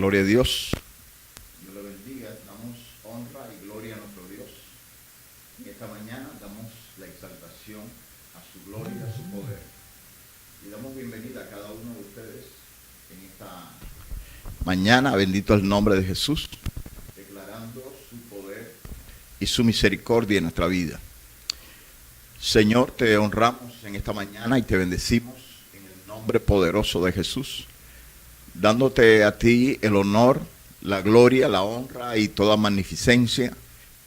Gloria a Dios. Dios le bendiga. Damos honra y gloria a nuestro Dios. En esta mañana damos la exaltación a su gloria y a su poder. Y damos bienvenida a cada uno de ustedes en esta mañana. Bendito es el nombre de Jesús. Declarando su poder y su misericordia en nuestra vida. Señor, te honramos en esta mañana y te bendecimos en el nombre poderoso de Jesús, dándote a ti el honor, la gloria, la honra y toda magnificencia,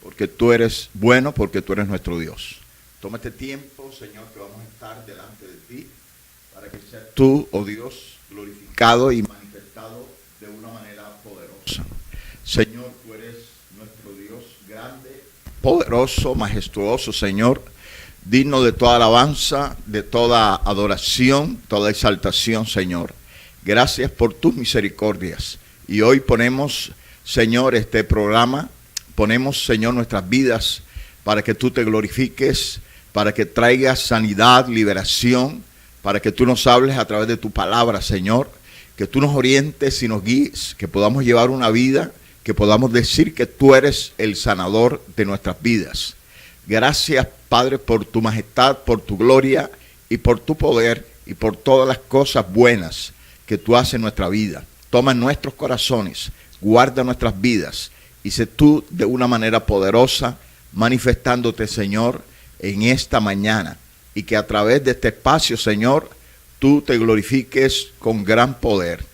porque tú eres bueno, porque tú eres nuestro Dios. Toma este tiempo, Señor, que vamos a estar delante de ti, para que seas tú, oh Dios, glorificado y manifestado de una manera poderosa. Señor, tú eres nuestro Dios grande, poderoso, majestuoso, Señor, digno de toda alabanza, de toda adoración, toda exaltación, Señor. Gracias por tus misericordias. Y hoy ponemos, Señor, este programa, ponemos, Señor, nuestras vidas para que tú te glorifiques, para que traigas sanidad, liberación, para que tú nos hables a través de tu palabra, Señor, que tú nos orientes y nos guíes, que podamos llevar una vida, que podamos decir que tú eres el sanador de nuestras vidas. Gracias, Padre, por tu majestad, por tu gloria y por tu poder y por todas las cosas buenas que tú haces en nuestra vida. Toma nuestros corazones, guarda nuestras vidas y sé tú de una manera poderosa manifestándote, Señor, en esta mañana. Y que a través de este espacio, Señor, tú te glorifiques con gran poder.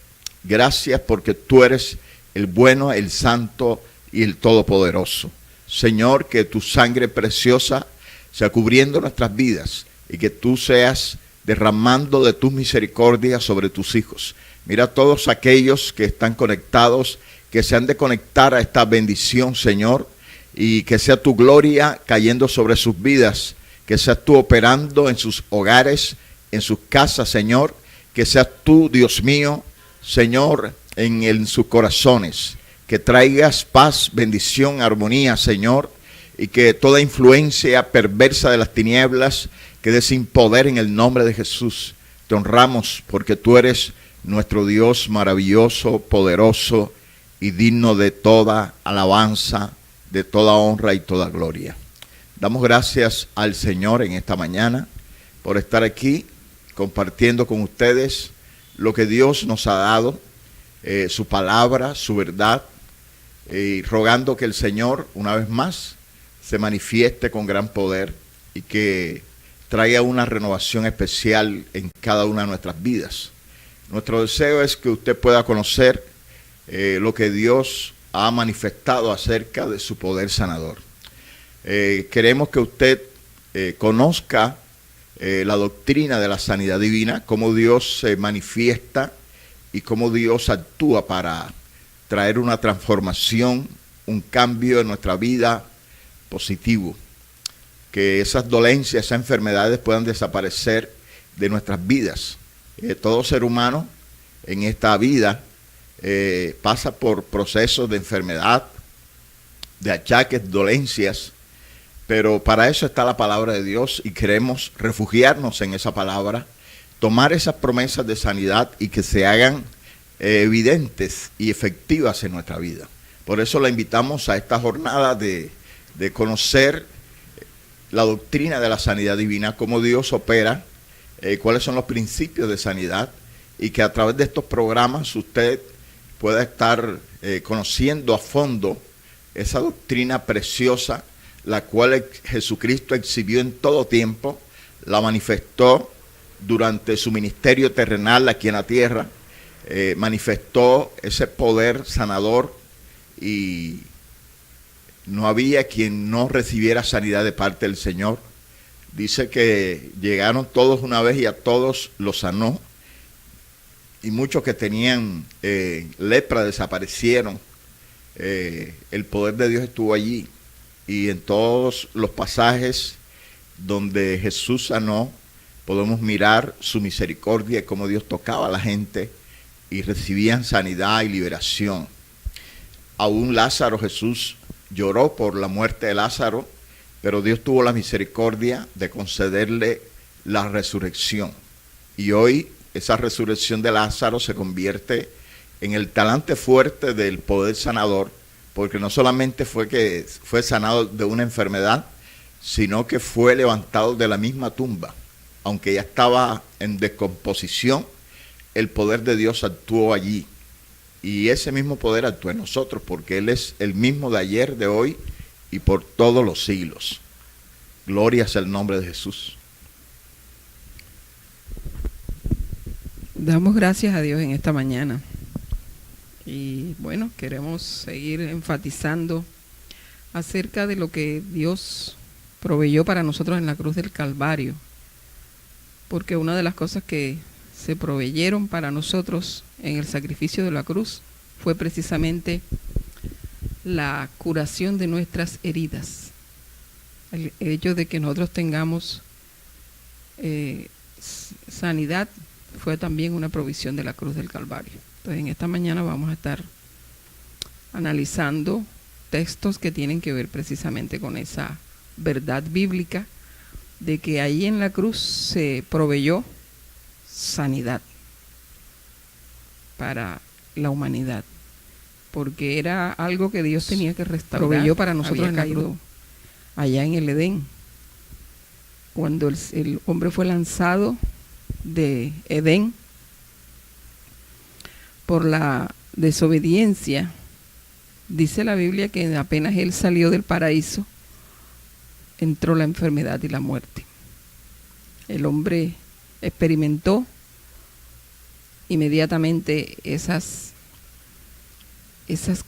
Gracias porque tú eres el bueno, el santo y el todopoderoso. Señor, que tu sangre preciosa sea cubriendo nuestras vidas y que tú seas derramando de tus misericordias sobre tus hijos. Mira a todos aquellos que están conectados, que se han de conectar a esta bendición, Señor, y que sea tu gloria cayendo sobre sus vidas, que seas tú operando en sus hogares, en sus casas, Señor, que seas tú, Dios mío, Señor, en sus corazones. Que traigas paz, bendición, armonía, Señor, y que toda influencia perversa de las tinieblas quede sin poder en el nombre de Jesús. Te honramos porque tú eres nuestro Dios maravilloso, poderoso y digno de toda alabanza, de toda honra y toda gloria. Damos gracias al Señor en esta mañana por estar aquí compartiendo con ustedes lo que Dios nos ha dado, su palabra, su verdad, y rogando que el Señor una vez más se manifieste con gran poder y que traiga una renovación especial en cada una de nuestras vidas. Nuestro deseo es que usted pueda conocer lo que Dios ha manifestado acerca de su poder sanador. Queremos que usted conozca la doctrina de la sanidad divina, cómo Dios se manifiesta y cómo Dios actúa para traer una transformación, un cambio en nuestra vida positivo. Que esas dolencias, esas enfermedades puedan desaparecer de nuestras vidas. Todo ser humano en esta vida pasa por procesos de enfermedad, de achaques, dolencias, pero para eso está la palabra de Dios y queremos refugiarnos en esa palabra, tomar esas promesas de sanidad y que se hagan evidentes y efectivas en nuestra vida. Por eso la invitamos a esta jornada de conocer la doctrina de la sanidad divina, cómo Dios opera, cuáles son los principios de sanidad y que a través de estos programas usted pueda estar conociendo a fondo esa doctrina preciosa, la cual Jesucristo exhibió en todo tiempo, la manifestó durante su ministerio terrenal aquí en la tierra, manifestó ese poder sanador y no había quien no recibiera sanidad de parte del Señor. Dice que llegaron todos una vez y a todos los sanó. Y muchos que tenían lepra desaparecieron. El poder de Dios estuvo allí. Y en todos los pasajes donde Jesús sanó, podemos mirar su misericordia y cómo Dios tocaba a la gente y recibían sanidad y liberación. Aún Lázaro, Jesús lloró por la muerte de Lázaro, pero Dios tuvo la misericordia de concederle la resurrección. Y hoy esa resurrección de Lázaro se convierte en el talante fuerte del poder sanador, porque no solamente fue que fue sanado de una enfermedad, sino que fue levantado de la misma tumba. Aunque ya estaba en descomposición, el poder de Dios actuó allí. Y ese mismo poder actúa en nosotros, porque Él es el mismo de ayer, de hoy y por todos los siglos. Gloria sea el nombre de Jesús. Damos gracias a Dios en esta mañana. Y bueno, queremos seguir enfatizando acerca de lo que Dios proveyó para nosotros en la cruz del Calvario. Porque una de las cosas que se proveyeron para nosotros en el sacrificio de la cruz fue precisamente la curación de nuestras heridas. El hecho de que nosotros tengamos sanidad fue también una provisión de la cruz del Calvario. Entonces en esta mañana vamos a estar analizando textos que tienen que ver precisamente con esa verdad bíblica de que ahí en la cruz se proveyó sanidad para la humanidad, porque era algo que Dios tenía que restaurar. Proveyó para nosotros en la cruz, allá en el Edén, cuando el hombre fue lanzado de Edén por la desobediencia. Dice la Biblia que apenas él salió del paraíso, entró la enfermedad y la muerte. El hombre experimentó inmediatamente esas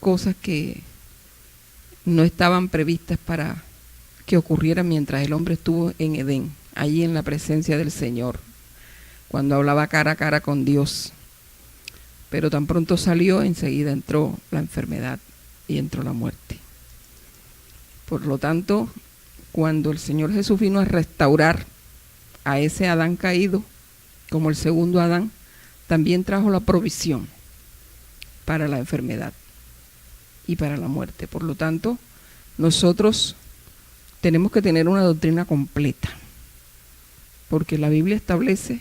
cosas que no estaban previstas para que ocurrieran mientras el hombre estuvo en Edén, allí en la presencia del Señor, cuando hablaba cara a cara con Dios. Pero tan pronto salió, enseguida entró la enfermedad y entró la muerte. Por lo tanto, cuando el Señor Jesús vino a restaurar a ese Adán caído, como el segundo Adán, también trajo la provisión para la enfermedad y para la muerte. Por lo tanto, nosotros tenemos que tener una doctrina completa, porque la Biblia establece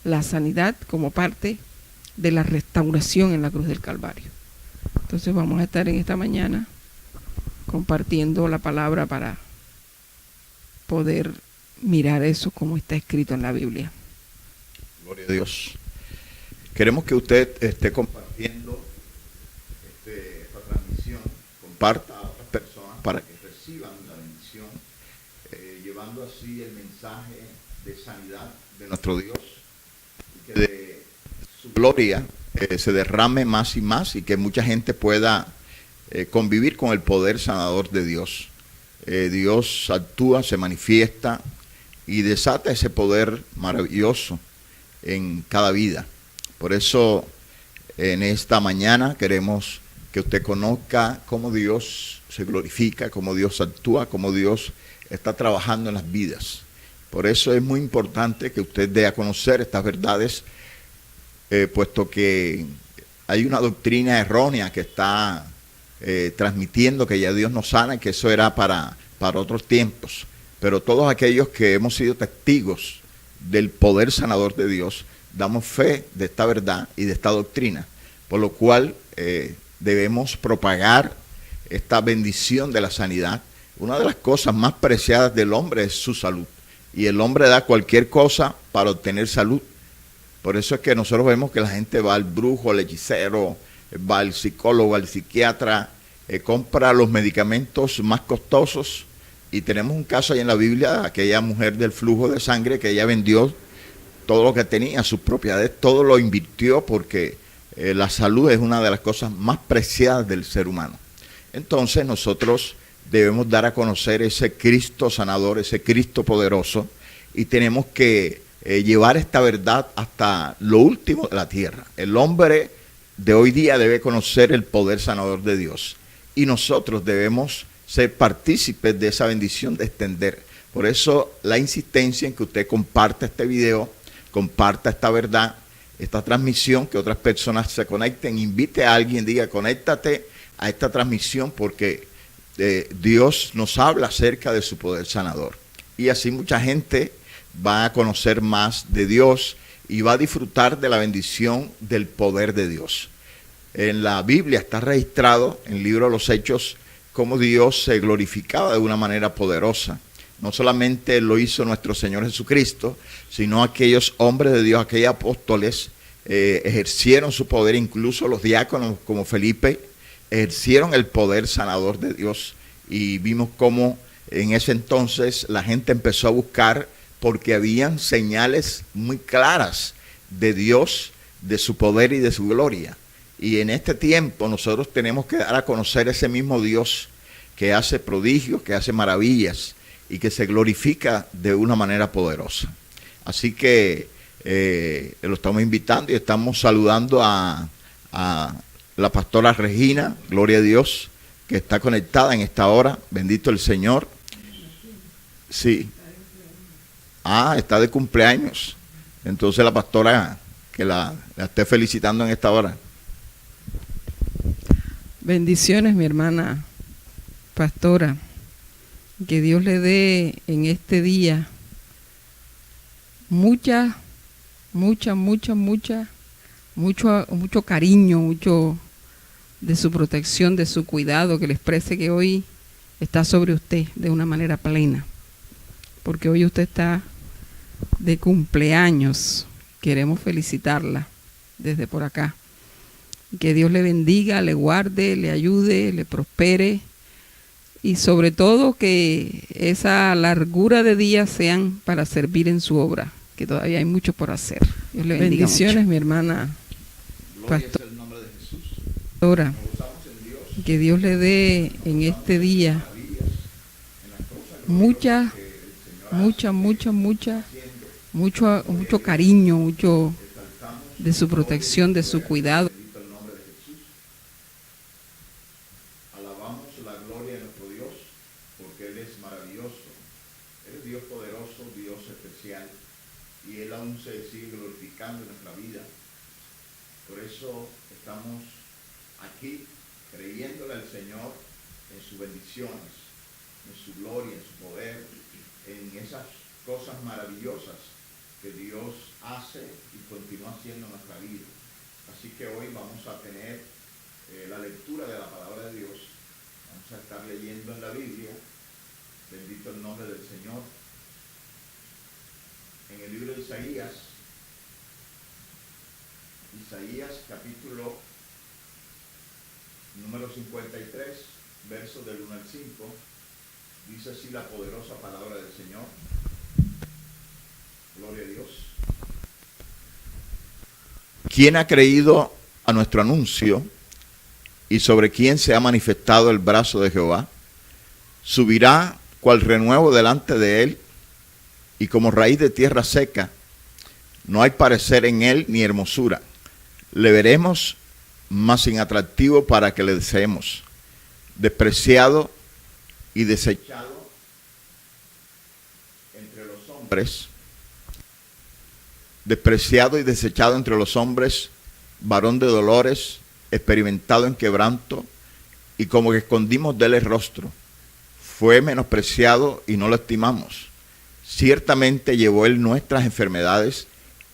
la sanidad como parte de la restauración en la cruz del Calvario. Entonces vamos a estar en esta mañana compartiendo la palabra para poder mirar eso como está escrito en la Biblia. Gloria a Dios. Queremos que usted esté compartiendo esta transmisión, comparta a otras personas para que reciban la bendición, llevando así el mensaje de sanidad de nuestro Dios, y que de su gloria se derrame más y más, y que mucha gente pueda convivir con el poder sanador de Dios. Dios actúa, se manifiesta y desata ese poder maravilloso en cada vida. Por eso en esta mañana queremos que usted conozca cómo Dios se glorifica, cómo Dios actúa, cómo Dios está trabajando en las vidas. Por eso es muy importante que usted dé a conocer estas verdades, puesto que hay una doctrina errónea que está transmitiendo que ya Dios nos sana y que eso era para otros tiempos. Pero todos aquellos que hemos sido testigos del poder sanador de Dios, damos fe de esta verdad y de esta doctrina, por lo cual debemos propagar esta bendición de la sanidad. Una de las cosas más preciadas del hombre es su salud, y el hombre da cualquier cosa para obtener salud. Por eso es que nosotros vemos que la gente va al brujo, al hechicero, va al psicólogo, al psiquiatra, compra los medicamentos más costosos. Y tenemos un caso ahí en la Biblia, aquella mujer del flujo de sangre, que ella vendió todo lo que tenía, sus propiedades, todo lo invirtió, porque la salud es una de las cosas más preciadas del ser humano. Entonces nosotros debemos dar a conocer ese Cristo sanador, ese Cristo poderoso, y tenemos que llevar esta verdad hasta lo último de la tierra. El hombre de hoy día debe conocer el poder sanador de Dios, y nosotros debemos ser partícipes de esa bendición de extender. Por eso la insistencia en que usted comparta este video, comparta esta verdad, esta transmisión, que otras personas se conecten, invite a alguien, diga, conéctate a esta transmisión, porque Dios nos habla acerca de su poder sanador. Y así mucha gente va a conocer más de Dios y va a disfrutar de la bendición del poder de Dios. en la Biblia está registrado, en el libro de los Hechos, cómo Dios se glorificaba de una manera poderosa. No solamente lo hizo nuestro Señor Jesucristo, sino aquellos hombres de Dios, aquellos apóstoles, ejercieron su poder, incluso los diáconos como Felipe, ejercieron el poder sanador de Dios. Y vimos cómo en ese entonces la gente empezó a buscar, porque habían señales muy claras de Dios, de su poder y de su gloria. Y en este tiempo nosotros tenemos que dar a conocer ese mismo Dios que hace prodigios, que hace maravillas y que se glorifica de una manera poderosa. Así que lo estamos invitando y estamos saludando a la pastora Regina, gloria a Dios, que está conectada en esta hora. Bendito el Señor. Sí. Está de cumpleaños. Entonces la pastora que la esté felicitando en esta hora. Bendiciones, mi hermana pastora. Que Dios le dé en este día mucho cariño, mucho de su protección, de su cuidado, que le exprese que hoy está sobre usted de una manera plena. Porque hoy usted está de cumpleaños. Queremos felicitarla desde por acá. Que Dios le bendiga, le guarde, le ayude, le prospere y sobre todo que esa largura de días sean para servir en su obra, que todavía hay mucho por hacer. Dios le bendiga. Bendiciones, mucho. Mi hermana pastora. Que Dios le dé en este día mucho cariño, mucho de su protección, de su cuidado. Alabamos la gloria de nuestro Dios, porque Él es maravilloso. Él es Dios poderoso, Dios especial, y Él aún se sigue glorificando en nuestra vida. Por eso estamos aquí creyéndole al Señor en sus bendiciones, en su gloria, en su poder, en esas cosas maravillosas que Dios hace y continúa haciendo en nuestra vida. Así que hoy vamos a tener la lectura de la palabra de Dios. Vamos a estar leyendo en la Biblia, bendito el nombre del Señor, en el libro de Isaías capítulo número 53, versos del 1 al 5, dice así la poderosa palabra del Señor. Gloria a Dios. ¿Quién ha creído a nuestro anuncio y sobre quién se ha manifestado el brazo de Jehová? Subirá cual renuevo delante de él y como raíz de tierra seca. No hay parecer en él ni hermosura. Le veremos, mas sin atractivo para que le deseemos. Despreciado y desechado entre los hombres. Despreciado y desechado entre los hombres, varón de dolores, experimentado en quebranto, y como que escondimos de él el rostro. Fue menospreciado y no lo estimamos. Ciertamente llevó él nuestras enfermedades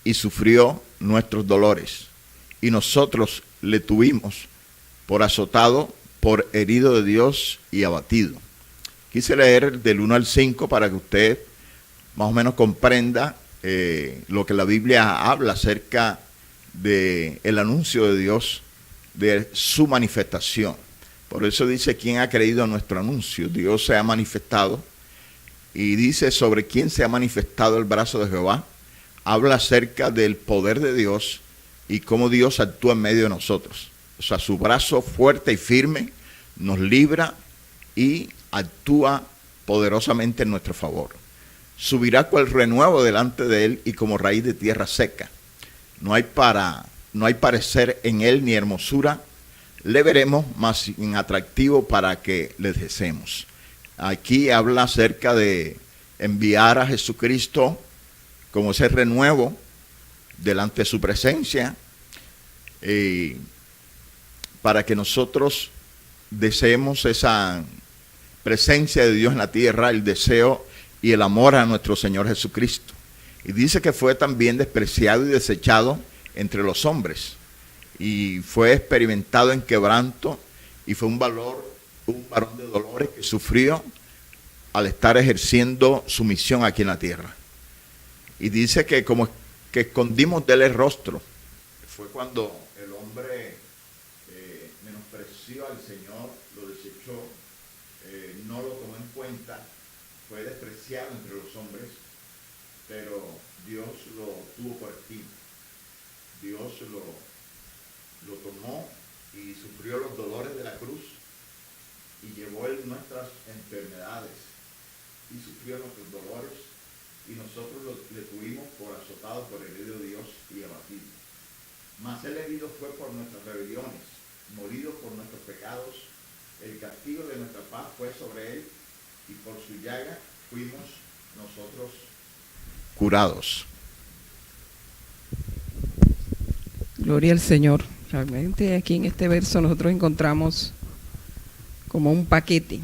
y sufrió nuestros dolores. Y nosotros le tuvimos por azotado, por herido de Dios y abatido. Quise leer del 1 al 5 para que usted más o menos comprenda lo que la Biblia habla acerca del anuncio de Dios, de su manifestación. Por eso dice, ¿quién ha creído a nuestro anuncio? Dios se ha manifestado. Y dice, sobre quién se ha manifestado el brazo de Jehová. Habla acerca del poder de Dios y cómo Dios actúa en medio de nosotros. O sea, su brazo fuerte y firme nos libra y actúa poderosamente en nuestro favor. Subirá cual renuevo delante de él y como raíz de tierra seca. No hay parecer en él ni hermosura. Le veremos, más sin atractivo para que le deseemos. Aquí habla acerca de enviar a Jesucristo como ese renuevo delante de su presencia, para que nosotros deseemos esa presencia de Dios en la tierra, el deseo y el amor a nuestro Señor Jesucristo. Y dice que fue también despreciado y desechado entre los hombres. y fue experimentado en quebranto y fue un varón de dolores que sufrió al estar ejerciendo su misión aquí en la tierra. Y dice que como que escondimos de él el rostro. Fue cuando el hombre menospreció al Señor, lo desechó, no lo tomó en cuenta, fue despreciado entre los hombres, pero Dios lo tuvo por estima. Dios lo tomó y sufrió los dolores de la cruz y llevó él nuestras enfermedades y sufrió nuestros dolores, y nosotros le tuvimos por azotado, por herido de Dios y abatido. Mas él herido fue por nuestras rebeliones, molido por nuestros pecados. El castigo de nuestra paz fue sobre él, y por su llaga fuimos nosotros curados. Gloria al Señor. Realmente aquí en este verso nosotros encontramos como un paquete.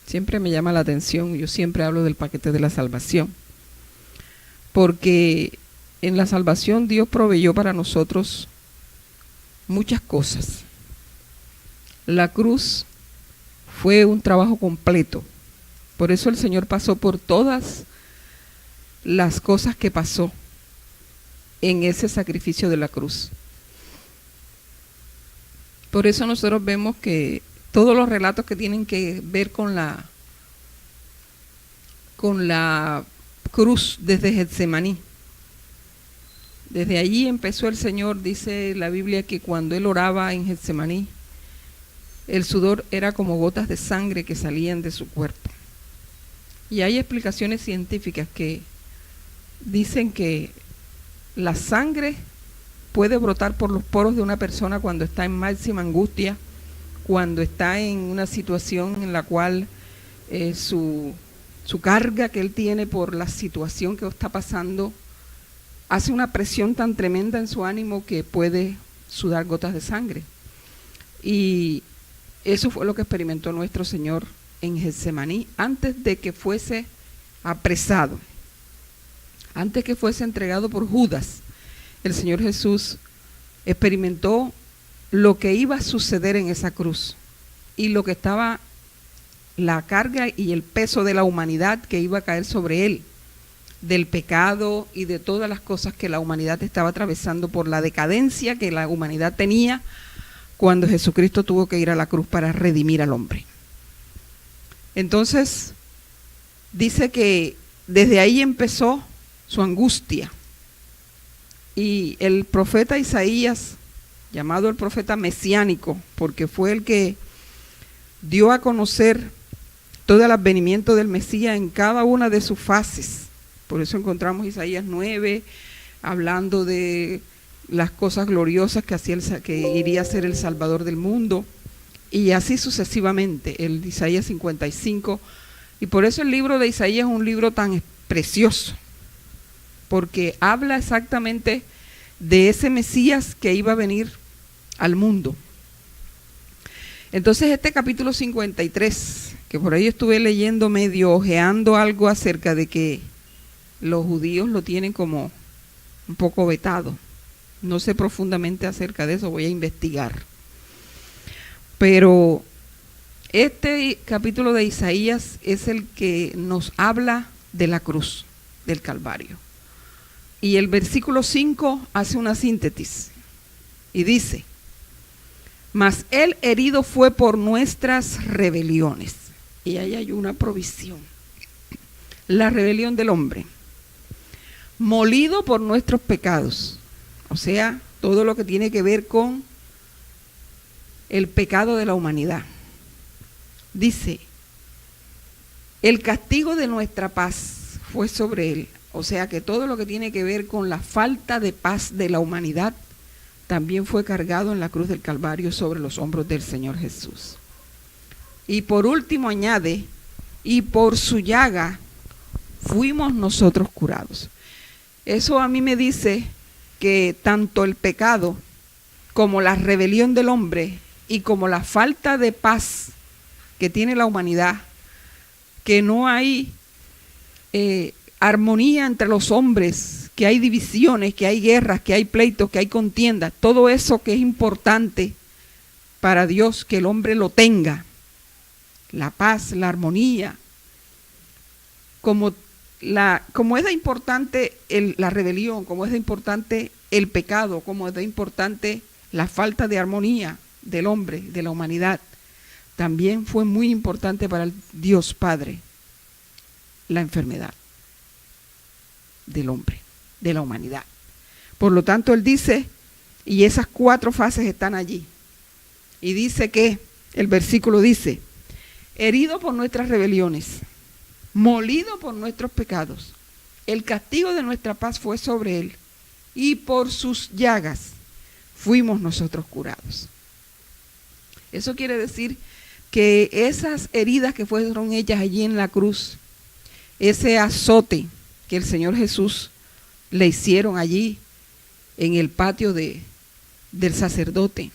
Siempre me llama la atención, yo siempre hablo del paquete de la salvación, porque en la salvación Dios proveyó para nosotros muchas cosas. La cruz fue un trabajo completo, por eso el Señor pasó por todas las cosas que pasó en ese sacrificio de la cruz. Por eso nosotros vemos que todos los relatos que tienen que ver con la cruz desde Getsemaní, desde allí empezó el Señor. Dice la Biblia que cuando él oraba en Getsemaní, el sudor era como gotas de sangre que salían de su cuerpo. Y hay explicaciones científicas que dicen que la sangre puede brotar por los poros de una persona cuando está en máxima angustia, cuando está en una situación en la cual su carga que él tiene por la situación que está pasando hace una presión tan tremenda en su ánimo que puede sudar gotas de sangre. Y eso fue lo que experimentó nuestro Señor en Getsemaní antes de que fuese apresado, antes que fuese entregado por Judas. El Señor Jesús experimentó lo que iba a suceder en esa cruz y lo que estaba, la carga y el peso de la humanidad que iba a caer sobre él, del pecado y de todas las cosas que la humanidad estaba atravesando por la decadencia que la humanidad tenía cuando Jesucristo tuvo que ir a la cruz para redimir al hombre. Entonces, dice que desde ahí empezó su angustia. Y el profeta Isaías, llamado el profeta mesiánico, porque fue el que dio a conocer todo el advenimiento del Mesías en cada una de sus fases. Por eso encontramos Isaías 9, hablando de las cosas gloriosas que iría a ser el Salvador del mundo, y así sucesivamente, el Isaías 55. Y por eso el libro de Isaías es un libro tan precioso, porque habla exactamente de ese Mesías que iba a venir al mundo. Entonces este capítulo 53, que por ahí estuve leyendo, medio ojeando algo acerca de que los judíos lo tienen como un poco vetado. No sé profundamente acerca de eso, voy a investigar. Pero este capítulo de Isaías es el que nos habla de la cruz del Calvario. Y el versículo 5 hace una síntesis y dice: mas él herido fue por nuestras rebeliones. Y ahí hay una provisión. La rebelión del hombre. Molido por nuestros pecados. O sea, todo lo que tiene que ver con el pecado de la humanidad. Dice: el castigo de nuestra paz fue sobre él. O sea que todo lo que tiene que ver con la falta de paz de la humanidad también fue cargado en la cruz del Calvario sobre los hombros del Señor Jesús. Y por último añade: y por su llaga fuimos nosotros curados. Eso a mí me dice que tanto el pecado como la rebelión del hombre y como la falta de paz que tiene la humanidad, que no hay armonía entre los hombres, que hay divisiones, que hay guerras, que hay pleitos, que hay contiendas, todo eso que es importante para Dios que el hombre lo tenga, la paz, la armonía, como es de importante la rebelión, como es de importante el pecado, como es de importante la falta de armonía del hombre, de la humanidad, también fue muy importante para el Dios Padre la enfermedad del hombre, de la humanidad. Por lo tanto, él dice, y esas 4 fases están allí, y dice que, el versículo dice, herido por nuestras rebeliones, molido por nuestros pecados, el castigo de nuestra paz fue sobre él, y por sus llagas fuimos nosotros curados. Eso quiere decir que esas heridas que fueron hechas allí en la cruz, ese azote que el Señor Jesús le hicieron allí en el patio del sacerdote,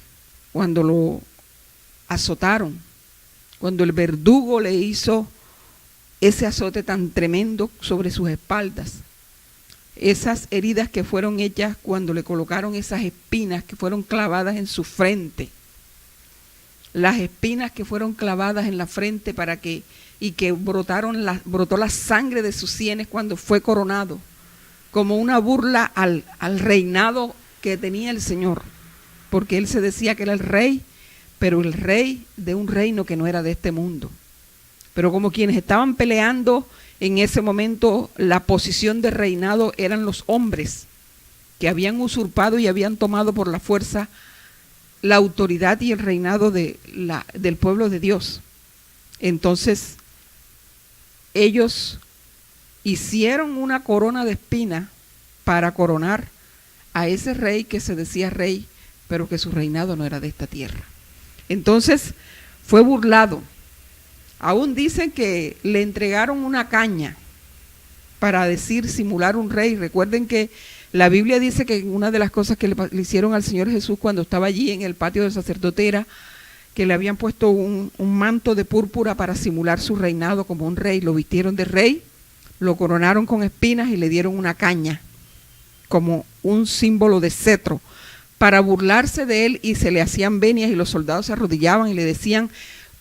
cuando lo azotaron, cuando el verdugo le hizo ese azote tan tremendo sobre sus espaldas, esas heridas que fueron hechas cuando le colocaron esas espinas que fueron clavadas en su frente, las espinas que fueron clavadas en la frente y que brotó la sangre de sus sienes cuando fue coronado, como una burla al reinado que tenía el Señor, porque él se decía que era el rey, pero el rey de un reino que no era de este mundo. Pero como quienes estaban peleando en ese momento la posición de reinado eran los hombres que habían usurpado y habían tomado por la fuerza la autoridad y el reinado del pueblo de Dios. Entonces, ellos hicieron una corona de espinas para coronar a ese rey que se decía rey, pero que su reinado no era de esta tierra. Entonces, fue burlado. Aún dicen que le entregaron una caña para simular un rey. Recuerden que la Biblia dice que una de las cosas que le hicieron al Señor Jesús cuando estaba allí en el patio del sacerdote era que le habían puesto un manto de púrpura para simular su reinado como un rey. Lo vistieron de rey, lo coronaron con espinas y le dieron una caña como un símbolo de cetro para burlarse de él, y se le hacían venias y los soldados se arrodillaban y le decían: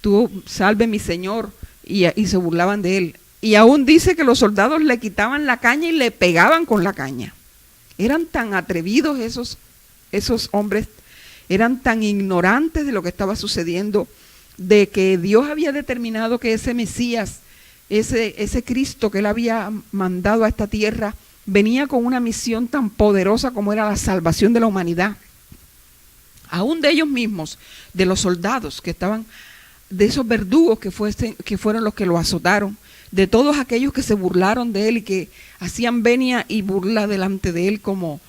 tú salve mi Señor, y se burlaban de él. Y aún dice que los soldados le quitaban la caña y le pegaban con la caña. Eran tan atrevidos esos hombres, eran tan ignorantes de lo que estaba sucediendo, de que Dios había determinado que ese Mesías, ese Cristo que él había mandado a esta tierra, venía con una misión tan poderosa como era la salvación de la humanidad. Aún de ellos mismos, de los soldados que estaban, de esos verdugos que fueron los que lo azotaron, de todos aquellos que se burlaron de él y que hacían venia y burla delante de él, como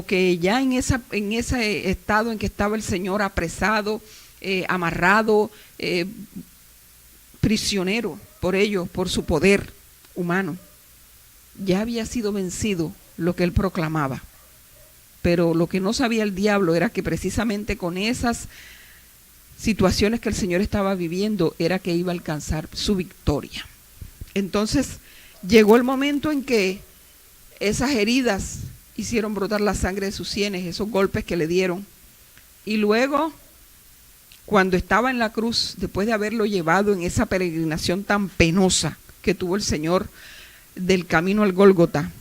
que ya en ese estado en que estaba el Señor apresado, amarrado, prisionero por ellos, por su poder humano, ya había sido vencido lo que él proclamaba. Pero lo que no sabía el diablo era que precisamente con esas situaciones que el Señor estaba viviendo era que iba a alcanzar su victoria. Entonces llegó el momento en que esas heridas hicieron brotar la sangre de sus sienes, esos golpes que le dieron. Y luego, cuando estaba en la cruz, después de haberlo llevado en esa peregrinación tan penosa que tuvo el Señor del camino al Gólgota,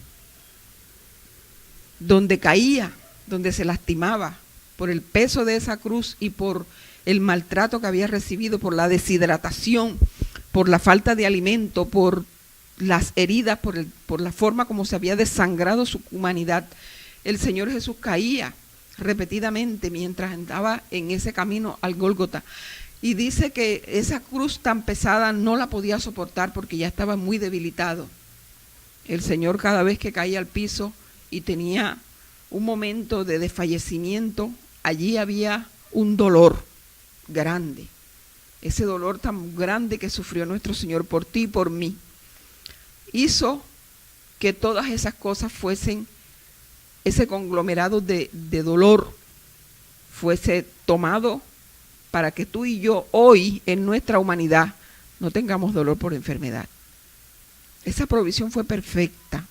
donde caía, donde se lastimaba por el peso de esa cruz y por el maltrato que había recibido, por la deshidratación, por la falta de alimento, por las heridas, por la forma como se había desangrado su humanidad, el Señor Jesús caía repetidamente mientras andaba en ese camino al Gólgota. Y dice que esa cruz tan pesada no la podía soportar porque ya estaba muy debilitado. El Señor, cada vez que caía al piso y tenía un momento de desfallecimiento, allí había un dolor grande. Ese dolor tan grande que sufrió nuestro Señor por ti y por mí, hizo que todas esas cosas fuesen, ese conglomerado de dolor fuese tomado para que tú y yo hoy en nuestra humanidad no tengamos dolor por enfermedad. Esa provisión fue perfecta.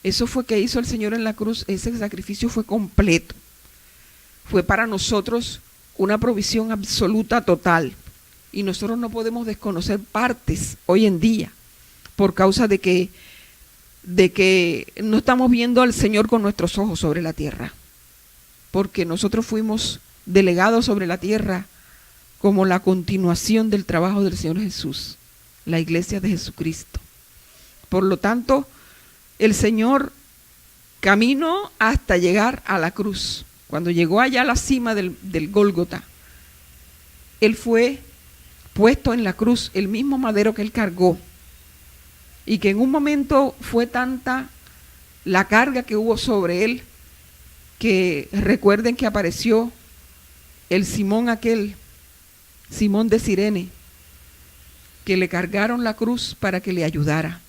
Eso fue que hizo el Señor en la cruz. Ese sacrificio fue completo. Fue para nosotros una provisión absoluta, total. Y nosotros no podemos desconocer partes hoy en día por causa de que no estamos viendo al Señor con nuestros ojos sobre la tierra. Porque nosotros fuimos delegados sobre la tierra como la continuación del trabajo del Señor Jesús, la iglesia de Jesucristo. Por lo tanto, el Señor caminó hasta llegar a la cruz. Cuando llegó allá a la cima del Gólgota, Él fue puesto en la cruz, el mismo madero que Él cargó, y que en un momento fue tanta la carga que hubo sobre Él, que recuerden que apareció el Simón aquel, Simón de Cirene, que le cargaron la cruz para que le ayudara.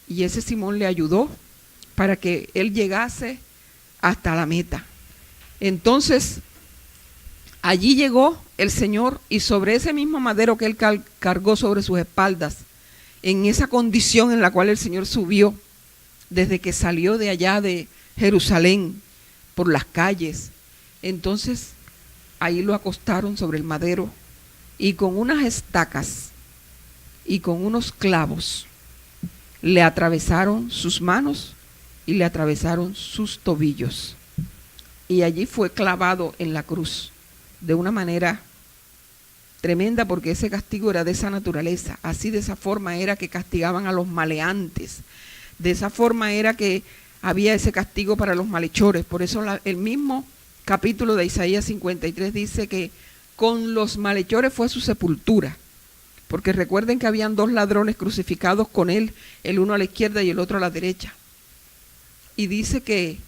Y ese Simón le ayudó para que él llegase hasta la meta. Entonces, allí llegó el Señor y sobre ese mismo madero que él cargó sobre sus espaldas, en esa condición en la cual el Señor subió, desde que salió de allá de Jerusalén, por las calles, entonces ahí lo acostaron sobre el madero y con unas estacas y con unos clavos le atravesaron sus manos y le atravesaron sus tobillos. Y allí fue clavado en la cruz de una manera tremenda, porque ese castigo era de esa naturaleza. Así, de esa forma era que castigaban a los maleantes. De esa forma era que había ese castigo para los malhechores. Por eso el mismo capítulo de Isaías 53 dice que con los malhechores fue su sepultura. Porque recuerden que habían dos ladrones crucificados con él, el uno a la izquierda y el otro a la derecha. Y dice que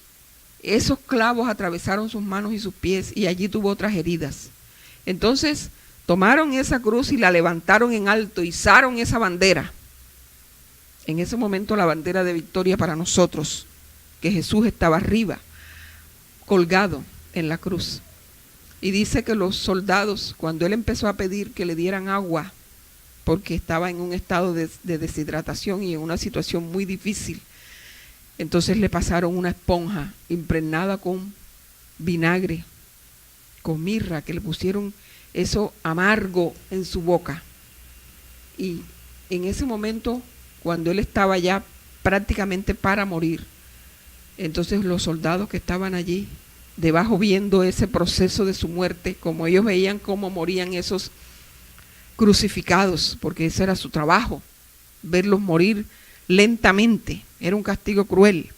esos clavos atravesaron sus manos y sus pies y allí tuvo otras heridas. Entonces tomaron esa cruz y la levantaron en alto, izaron esa bandera. En ese momento la bandera de victoria para nosotros, que Jesús estaba arriba, colgado en la cruz. Y dice que los soldados, cuando él empezó a pedir que le dieran agua, porque estaba en un estado de deshidratación y en una situación muy difícil, entonces le pasaron una esponja impregnada con vinagre, con mirra, que le pusieron eso amargo en su boca. Y en ese momento, cuando él estaba ya prácticamente para morir, entonces los soldados que estaban allí debajo viendo ese proceso de su muerte, como ellos veían cómo morían esos crucificados, porque ese era su trabajo, verlos morir lentamente, era un castigo cruel.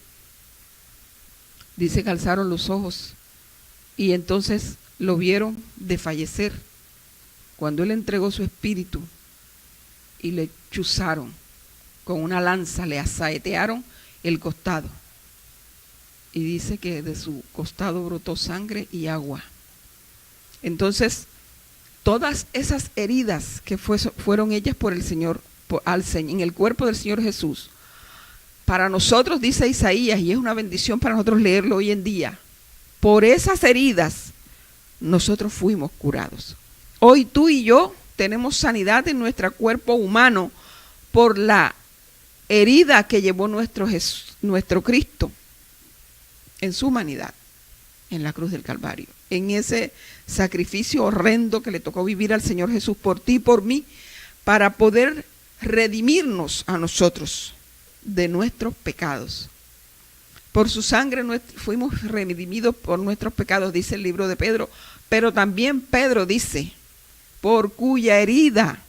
Dice que alzaron los ojos y entonces lo vieron desfallecer cuando él entregó su espíritu y le chuzaron con una lanza, le asaetearon el costado. Y dice que de su costado brotó sangre y agua. Entonces, todas esas heridas que fueron hechas por el Señor, en el cuerpo del Señor Jesús, para nosotros, dice Isaías, y es una bendición para nosotros leerlo hoy en día, por esas heridas nosotros fuimos curados. Hoy tú y yo tenemos sanidad en nuestro cuerpo humano por la herida que llevó nuestro Cristo en su humanidad, en la cruz del Calvario, en ese sacrificio horrendo que le tocó vivir al Señor Jesús por ti y por mí, para poder redimirnos a nosotros de nuestros pecados. Por su sangre fuimos redimidos por nuestros pecados, dice el libro de Pedro, pero también Pedro dice, por cuya herida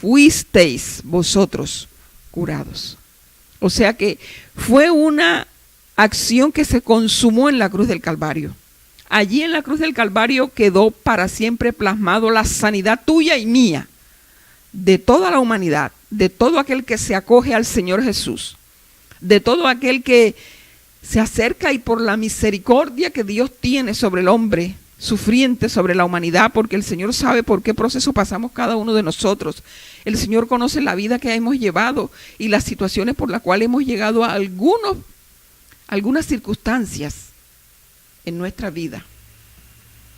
fuisteis vosotros curados. O sea que fue una acción que se consumó en la cruz del Calvario. Allí en la cruz del Calvario quedó para siempre plasmado la sanidad tuya y mía, de toda la humanidad, de todo aquel que se acoge al Señor Jesús, de todo aquel que se acerca y por la misericordia que Dios tiene sobre el hombre sufriente, sobre la humanidad, porque el Señor sabe por qué proceso pasamos cada uno de nosotros. El Señor conoce la vida que hemos llevado y las situaciones por las cuales hemos llegado a algunas circunstancias en nuestra vida.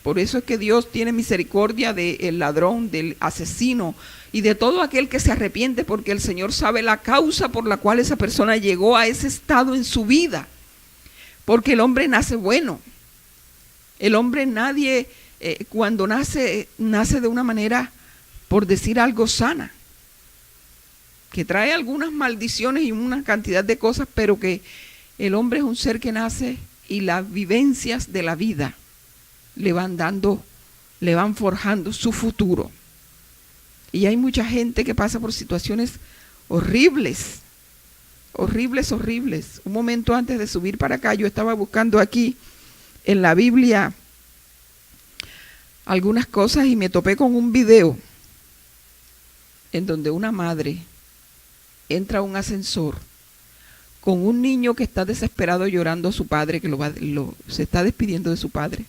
Por eso es que Dios tiene misericordia del ladrón, del asesino y de todo aquel que se arrepiente, porque el Señor sabe la causa por la cual esa persona llegó a ese estado en su vida. Porque el hombre nace bueno. El hombre cuando nace de una manera, por decir algo, sana, que trae algunas maldiciones y una cantidad de cosas, pero que el hombre es un ser que nace y las vivencias de la vida le van forjando su futuro. Y hay mucha gente que pasa por situaciones horribles. Un momento antes de subir para acá, yo estaba buscando aquí en la Biblia algunas cosas y me topé con un video en donde una madre entra a un ascensor con un niño que está desesperado llorando a su padre, que se está despidiendo de su padre.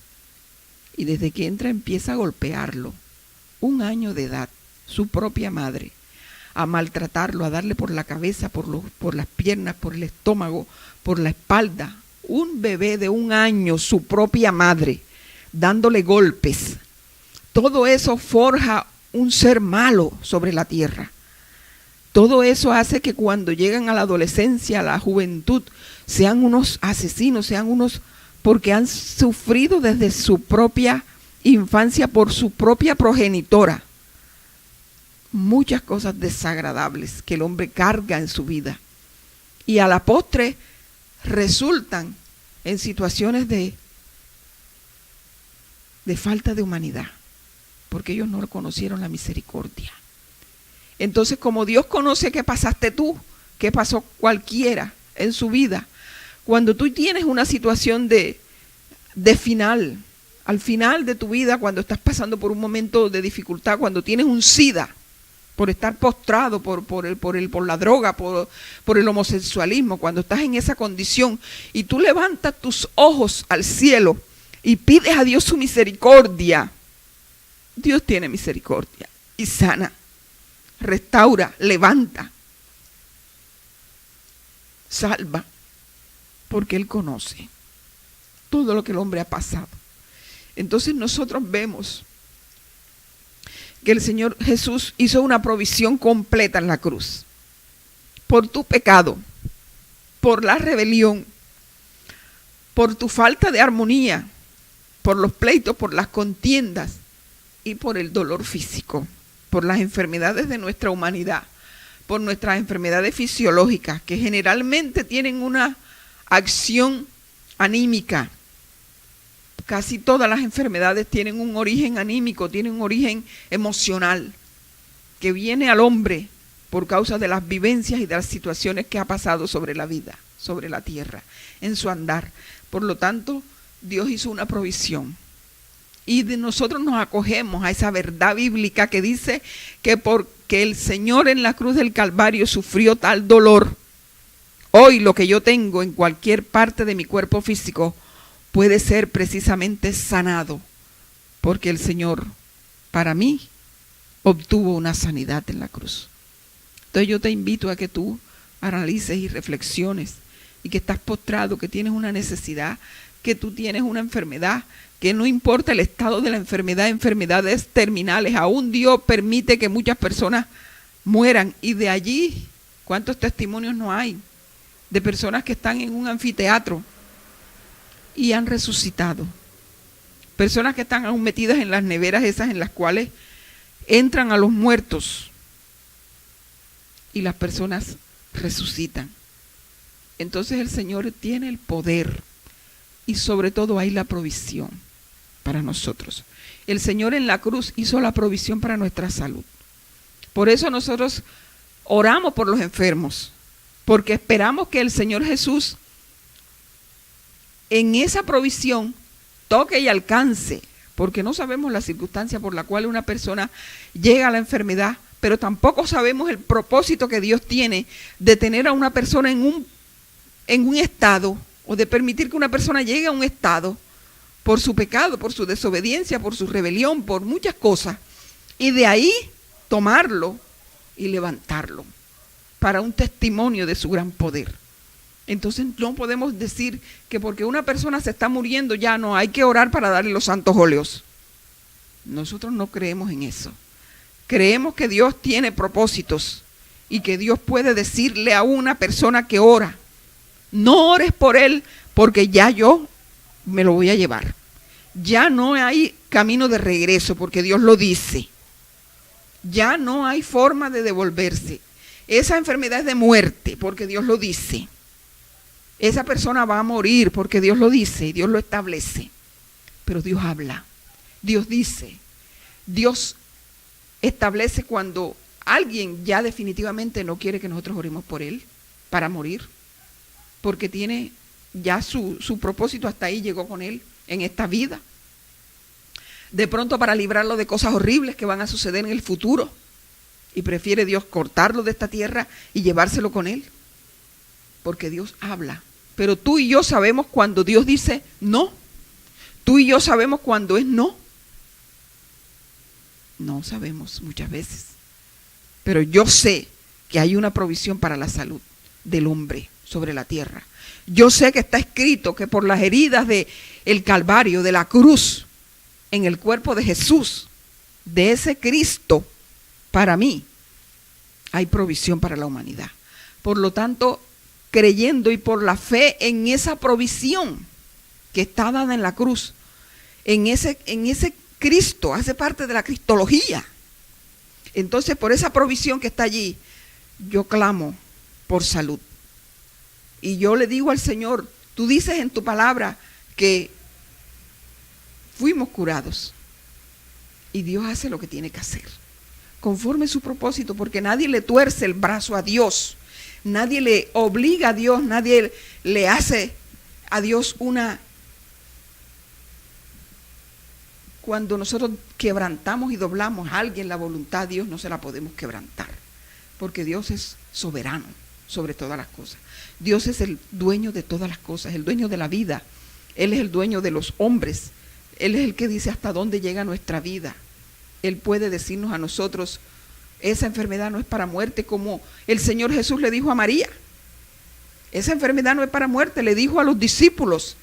Y desde que entra empieza a golpearlo, 1 año de edad, su propia madre, a maltratarlo, a darle por la cabeza, por las piernas, por el estómago, por la espalda. Un bebé de 1 año, su propia madre, dándole golpes. Todo eso forja un ser malo sobre la tierra. Todo eso hace que cuando llegan a la adolescencia, a la juventud, sean unos asesinos, sean unos, porque han sufrido desde su propia infancia por su propia progenitora muchas cosas desagradables que el hombre carga en su vida. Y a la postre resultan en situaciones de falta de humanidad, porque ellos no conocieron la misericordia. Entonces, como Dios conoce qué pasaste tú, qué pasó cualquiera en su vida, cuando tú tienes una situación de final, al final de tu vida, cuando estás pasando por un momento de dificultad, cuando tienes un SIDA, por estar postrado por la droga, por el homosexualismo, cuando estás en esa condición y tú levantas tus ojos al cielo y pides a Dios su misericordia, Dios tiene misericordia y sana, restaura, levanta, salva, porque Él conoce todo lo que el hombre ha pasado. Entonces nosotros vemos que el Señor Jesús hizo una provisión completa en la cruz. Por tu pecado, por la rebelión, por tu falta de armonía, por los pleitos, por las contiendas y por el dolor físico, por las enfermedades de nuestra humanidad, por nuestras enfermedades fisiológicas, que generalmente tienen una acción anímica. Casi todas las enfermedades tienen un origen anímico, tienen un origen emocional, que viene al hombre por causa de las vivencias y de las situaciones que ha pasado sobre la vida, sobre la tierra, en su andar. Por lo tanto, Dios hizo una provisión. Y nosotros nos acogemos a esa verdad bíblica que dice que porque el Señor en la cruz del Calvario sufrió tal dolor, hoy lo que yo tengo en cualquier parte de mi cuerpo físico puede ser precisamente sanado, porque el Señor, para mí, obtuvo una sanidad en la cruz. Entonces yo te invito a que tú analices y reflexiones, y que estás postrado, que tienes una necesidad, que tú tienes una enfermedad, que no importa el estado de la enfermedad, enfermedades terminales, aún Dios permite que muchas personas mueran, y de allí, ¿cuántos testimonios no hay? De personas que están en un anfiteatro y han resucitado. Personas que están aún metidas en las neveras esas en las cuales entran a los muertos y las personas resucitan. Entonces el Señor tiene el poder y sobre todo hay la provisión para nosotros. El Señor en la cruz hizo la provisión para nuestra salud. Por eso nosotros oramos por los enfermos, porque esperamos que el Señor Jesús en esa provisión toque y alcance, porque no sabemos la circunstancia por la cual una persona llega a la enfermedad, pero tampoco sabemos el propósito que Dios tiene de tener a una persona en un estado, o de permitir que una persona llegue a un estado por su pecado, por su desobediencia, por su rebelión, por muchas cosas, y de ahí tomarlo y levantarlo para un testimonio de su gran poder. Entonces no podemos decir que porque una persona se está muriendo ya no hay que orar para darle los santos óleos. Nosotros no creemos en eso. Creemos que Dios tiene propósitos y que Dios puede decirle a una persona que ora, no ores por él porque ya yo me lo voy a llevar. Ya no hay camino de regreso porque Dios lo dice. Ya no hay forma de devolverse. Esa enfermedad es de muerte porque Dios lo dice. Esa persona va a morir porque Dios lo dice, Dios lo establece. Pero Dios habla, Dios dice, Dios establece cuando alguien ya definitivamente no quiere que nosotros oremos por él para morir, porque tiene ya su propósito hasta ahí, llegó con él en esta vida. De pronto para librarlo de cosas horribles que van a suceder en el futuro, y prefiere Dios cortarlo de esta tierra y llevárselo con él, porque Dios habla. Pero tú y yo sabemos cuando Dios dice no. Tú y yo sabemos cuando es no. No sabemos muchas veces. Pero yo sé que hay una provisión para la salud del hombre sobre la tierra. Yo sé que está escrito que por las heridas del Calvario, de la cruz, en el cuerpo de Jesús, de ese Cristo, para mí, hay provisión para la humanidad. Por lo tanto, creyendo y por la fe en esa provisión que está dada en la cruz, en ese Cristo, hace parte de la cristología. Entonces, por esa provisión que está allí, yo clamo por salud. Y yo le digo al Señor, tú dices en tu palabra que fuimos curados. Y Dios hace lo que tiene que hacer, conforme a su propósito, porque nadie le tuerce el brazo a Dios. Nadie le obliga a Dios, nadie le hace a Dios una... Cuando nosotros quebrantamos y doblamos a alguien la voluntad de Dios, no se la podemos quebrantar, porque Dios es soberano sobre todas las cosas. Dios es el dueño de todas las cosas, el dueño de la vida. Él es el dueño de los hombres. Él es el que dice hasta dónde llega nuestra vida. Él puede decirnos a nosotros, esa enfermedad no es para muerte, como el Señor Jesús le dijo a María. Esa enfermedad no es para muerte, le dijo a los discípulos.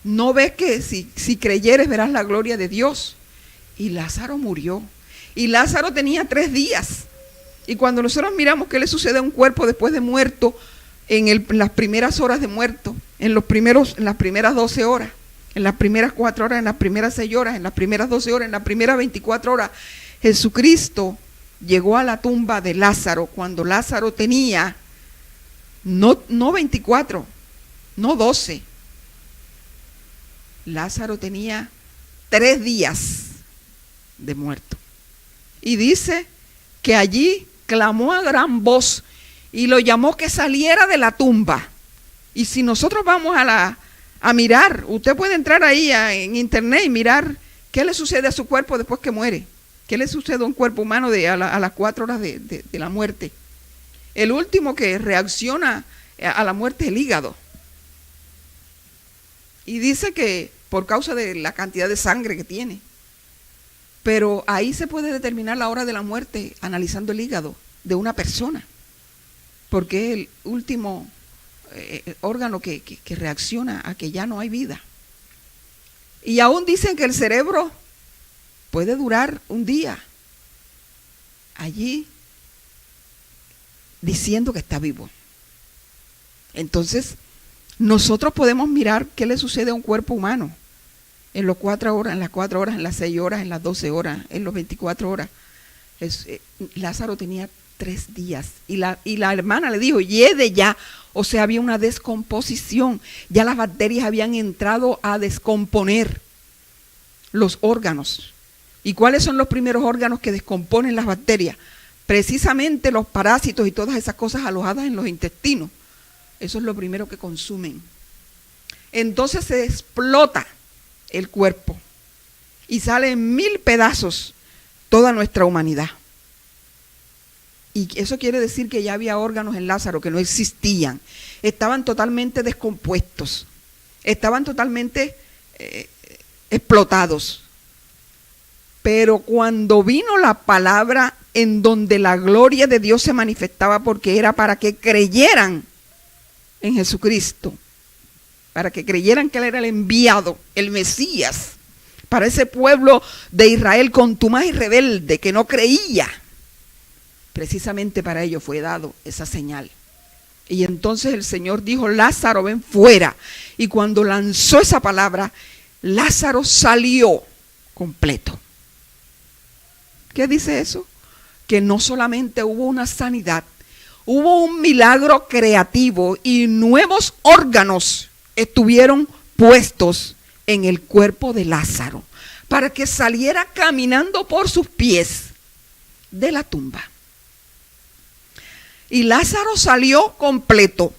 ¿No ves que si creyeres verás la gloria de Dios? Y Lázaro murió. Y Lázaro tenía 3 días. Y cuando nosotros miramos qué le sucede a un cuerpo después de muerto, en las primeras horas de muerto, en las primeras 12 horas, en las primeras 4 horas, en las primeras 6 horas, en las primeras 12 horas, en las primeras 24 horas, Jesucristo llegó a la tumba de Lázaro cuando Lázaro tenía no 24, no 12. Lázaro tenía 3 días de muerto. Y dice que allí clamó a gran voz y lo llamó que saliera de la tumba. Y si nosotros vamos a mirar, usted puede entrar ahí en internet y mirar qué le sucede a su cuerpo después que muere. ¿Qué le sucede a un cuerpo humano a las 4 horas de la muerte? El último que reacciona a la muerte es el hígado. Y dice que por causa de la cantidad de sangre que tiene. Pero ahí se puede determinar la hora de la muerte analizando el hígado de una persona. Porque es el último órgano que reacciona a que ya no hay vida. Y aún dicen que el cerebro puede durar un día allí diciendo que está vivo. Entonces, nosotros podemos mirar qué le sucede a un cuerpo humano en las 4 horas, en las 6 horas, en las 12 horas, en las 24 horas. Lázaro tenía 3 días y la hermana le dijo, yede ya. O sea, había una descomposición. Ya las bacterias habían entrado a descomponer los órganos. ¿Y cuáles son los primeros órganos que descomponen las bacterias? Precisamente los parásitos y todas esas cosas alojadas en los intestinos. Eso es lo primero que consumen. Entonces se explota el cuerpo y sale en 1000 pedazos toda nuestra humanidad. Y eso quiere decir que ya había órganos en Lázaro que no existían. Estaban totalmente descompuestos. Estaban totalmente explotados. Pero cuando vino la palabra en donde la gloria de Dios se manifestaba, porque era para que creyeran en Jesucristo, para que creyeran que Él era el enviado, el Mesías, para ese pueblo de Israel contumaz y rebelde que no creía. Precisamente para ellos fue dado esa señal. Y entonces el Señor dijo: Lázaro, ven fuera. Y cuando lanzó esa palabra, Lázaro salió completo. ¿Qué dice eso? Que no solamente hubo una sanidad, hubo un milagro creativo y nuevos órganos estuvieron puestos en el cuerpo de Lázaro para que saliera caminando por sus pies de la tumba. Y Lázaro salió completo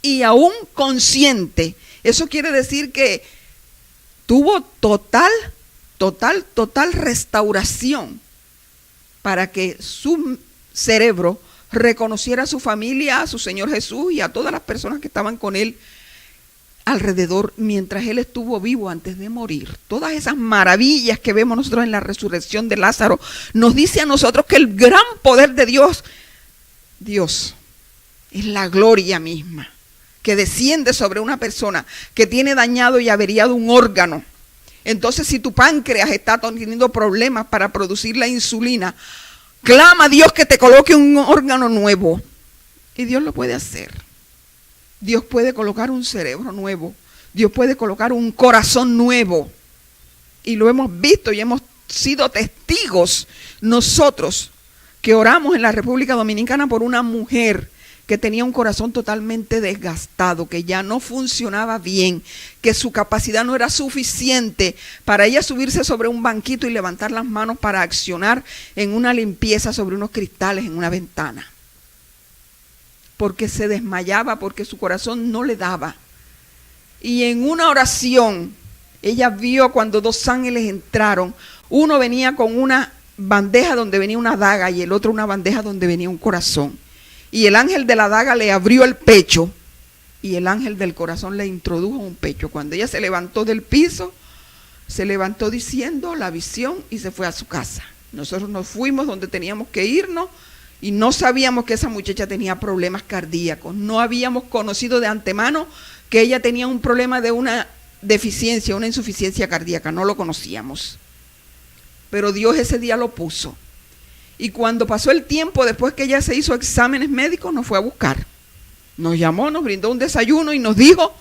y aún consciente. Eso quiere decir que tuvo total restauración para que su cerebro reconociera a su familia, a su Señor Jesús y a todas las personas que estaban con él alrededor mientras él estuvo vivo antes de morir. Todas esas maravillas que vemos nosotros en la resurrección de Lázaro nos dice a nosotros que el gran poder de Dios es la gloria misma que desciende sobre una persona que tiene dañado y averiado un órgano. Entonces, si tu páncreas está teniendo problemas para producir la insulina, clama a Dios que te coloque un órgano nuevo. Y Dios lo puede hacer. Dios puede colocar un cerebro nuevo. Dios puede colocar un corazón nuevo. Y lo hemos visto y hemos sido testigos nosotros que oramos en la República Dominicana por una mujer que tenía un corazón totalmente desgastado, que ya no funcionaba bien, que su capacidad no era suficiente para ella subirse sobre un banquito y levantar las manos para accionar en una limpieza sobre unos cristales en una ventana. Porque se desmayaba, porque su corazón no le daba. Y en una oración, ella vio cuando dos ángeles entraron. Uno venía con una bandeja donde venía una daga y el otro una bandeja donde venía un corazón. Y el ángel de la daga le abrió el pecho y el ángel del corazón le introdujo un pecho. Cuando ella se levantó del piso, se levantó diciendo la visión y se fue a su casa. Nosotros nos fuimos donde teníamos que irnos y no sabíamos que esa muchacha tenía problemas cardíacos. No habíamos conocido de antemano que ella tenía un problema de una deficiencia, una insuficiencia cardíaca. No lo conocíamos. Pero Dios ese día lo puso. Y cuando pasó el tiempo, después que ella se hizo exámenes médicos, nos fue a buscar. Nos llamó, nos brindó un desayuno y nos dijo: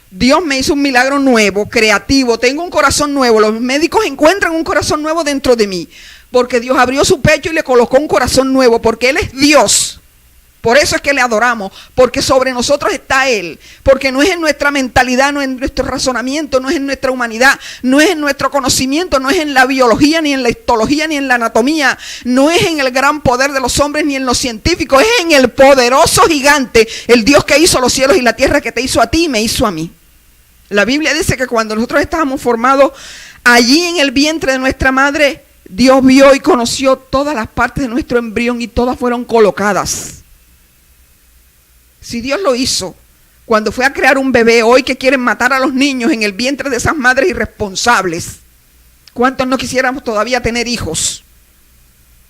Dios me hizo un milagro nuevo, creativo, tengo un corazón nuevo. Los médicos encuentran un corazón nuevo dentro de mí, porque Dios abrió su pecho y le colocó un corazón nuevo, porque Él es Dios. Por eso es que le adoramos, porque sobre nosotros está Él, porque no es en nuestra mentalidad, no es en nuestro razonamiento, no es en nuestra humanidad, no es en nuestro conocimiento, no es en la biología, ni en la histología, ni en la anatomía, no es en el gran poder de los hombres, ni en los científicos, es en el poderoso gigante, el Dios que hizo los cielos y la tierra, que te hizo a ti y me hizo a mí. La Biblia dice que cuando nosotros estábamos formados allí en el vientre de nuestra madre, Dios vio y conoció todas las partes de nuestro embrión y todas fueron colocadas. Si Dios lo hizo cuando fue a crear un bebé, hoy que quieren matar a los niños en el vientre de esas madres irresponsables, ¿cuántos no quisiéramos todavía tener hijos?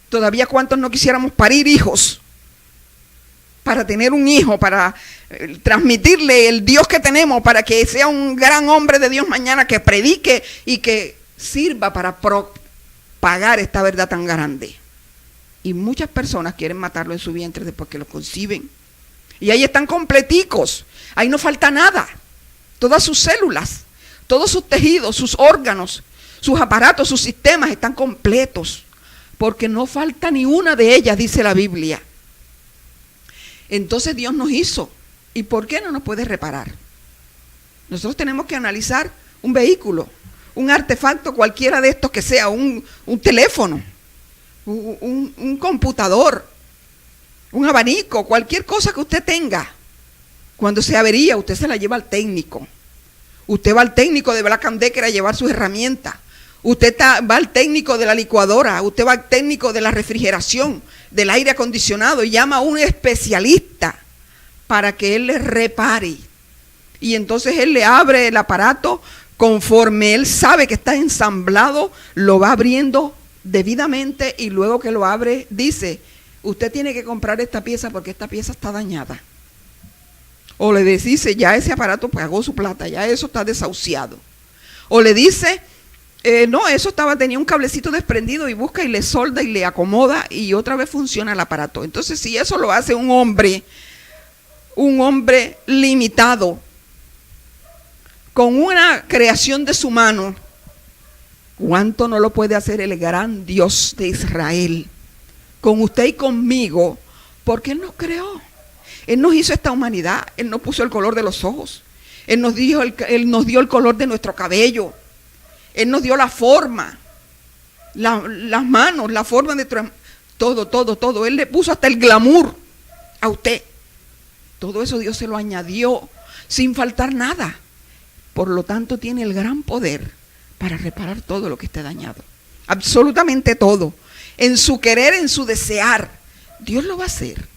Todavía cuántos no quisiéramos parir hijos para tener un hijo, para transmitirle el Dios que tenemos, para que sea un gran hombre de Dios mañana, que predique y que sirva para propagar esta verdad tan grande. Y muchas personas quieren matarlo en su vientre después que lo conciben. Y ahí están completicos, ahí no falta nada. Todas sus células, todos sus tejidos, sus órganos, sus aparatos, sus sistemas están completos, porque no falta ni una de ellas, dice la Biblia. Entonces Dios nos hizo. ¿Y por qué no nos puede reparar? Nosotros tenemos que analizar un vehículo, un artefacto cualquiera de estos que sea, un teléfono, un computador, un abanico, cualquier cosa que usted tenga. Cuando se avería, usted se la lleva al técnico. Usted va al técnico de Black & Decker a llevar sus herramientas. Usted va al técnico de la licuadora. Usted va al técnico de la refrigeración, del aire acondicionado, y llama a un especialista para que él le repare. Y entonces él le abre el aparato conforme él sabe que está ensamblado, lo va abriendo debidamente y luego que lo abre dice: usted tiene que comprar esta pieza porque esta pieza está dañada. O le dice: ya ese aparato pagó su plata, ya eso está desahuciado. O le dice: No, eso tenía un cablecito desprendido y busca y le solda y le acomoda y otra vez funciona el aparato. Entonces, si eso lo hace un hombre limitado, con una creación de su mano, ¿cuánto no lo puede hacer el gran Dios de Israel? Con usted y conmigo, porque Él nos creó. Él nos hizo esta humanidad, Él nos puso el color de los ojos, Él nos dio el color de nuestro cabello, Él nos dio la forma, las manos, la forma de todo. Él le puso hasta el glamour a usted. Todo eso Dios se lo añadió sin faltar nada. Por lo tanto, tiene el gran poder para reparar todo lo que esté dañado. Absolutamente todo. En su querer, en su desear, Dios lo va a hacer.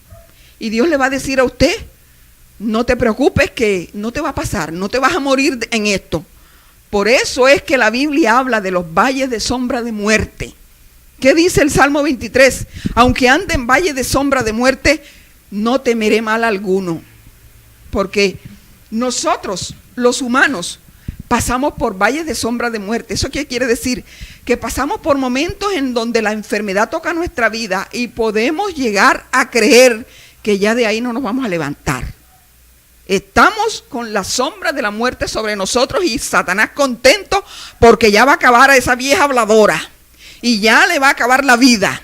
Y Dios le va a decir a usted, no te preocupes que no te va a pasar, no te vas a morir en esto. Por eso es que la Biblia habla de los valles de sombra de muerte. ¿Qué dice el Salmo 23? Aunque ande en valle de sombra de muerte, no temeré mal alguno. Porque nosotros, los humanos, pasamos por valles de sombra de muerte. ¿Eso qué quiere decir? Que pasamos por momentos en donde la enfermedad toca nuestra vida y podemos llegar a creer que ya de ahí no nos vamos a levantar. Estamos con la sombra de la muerte sobre nosotros y Satanás contento porque ya va a acabar a esa vieja habladora y ya le va a acabar la vida.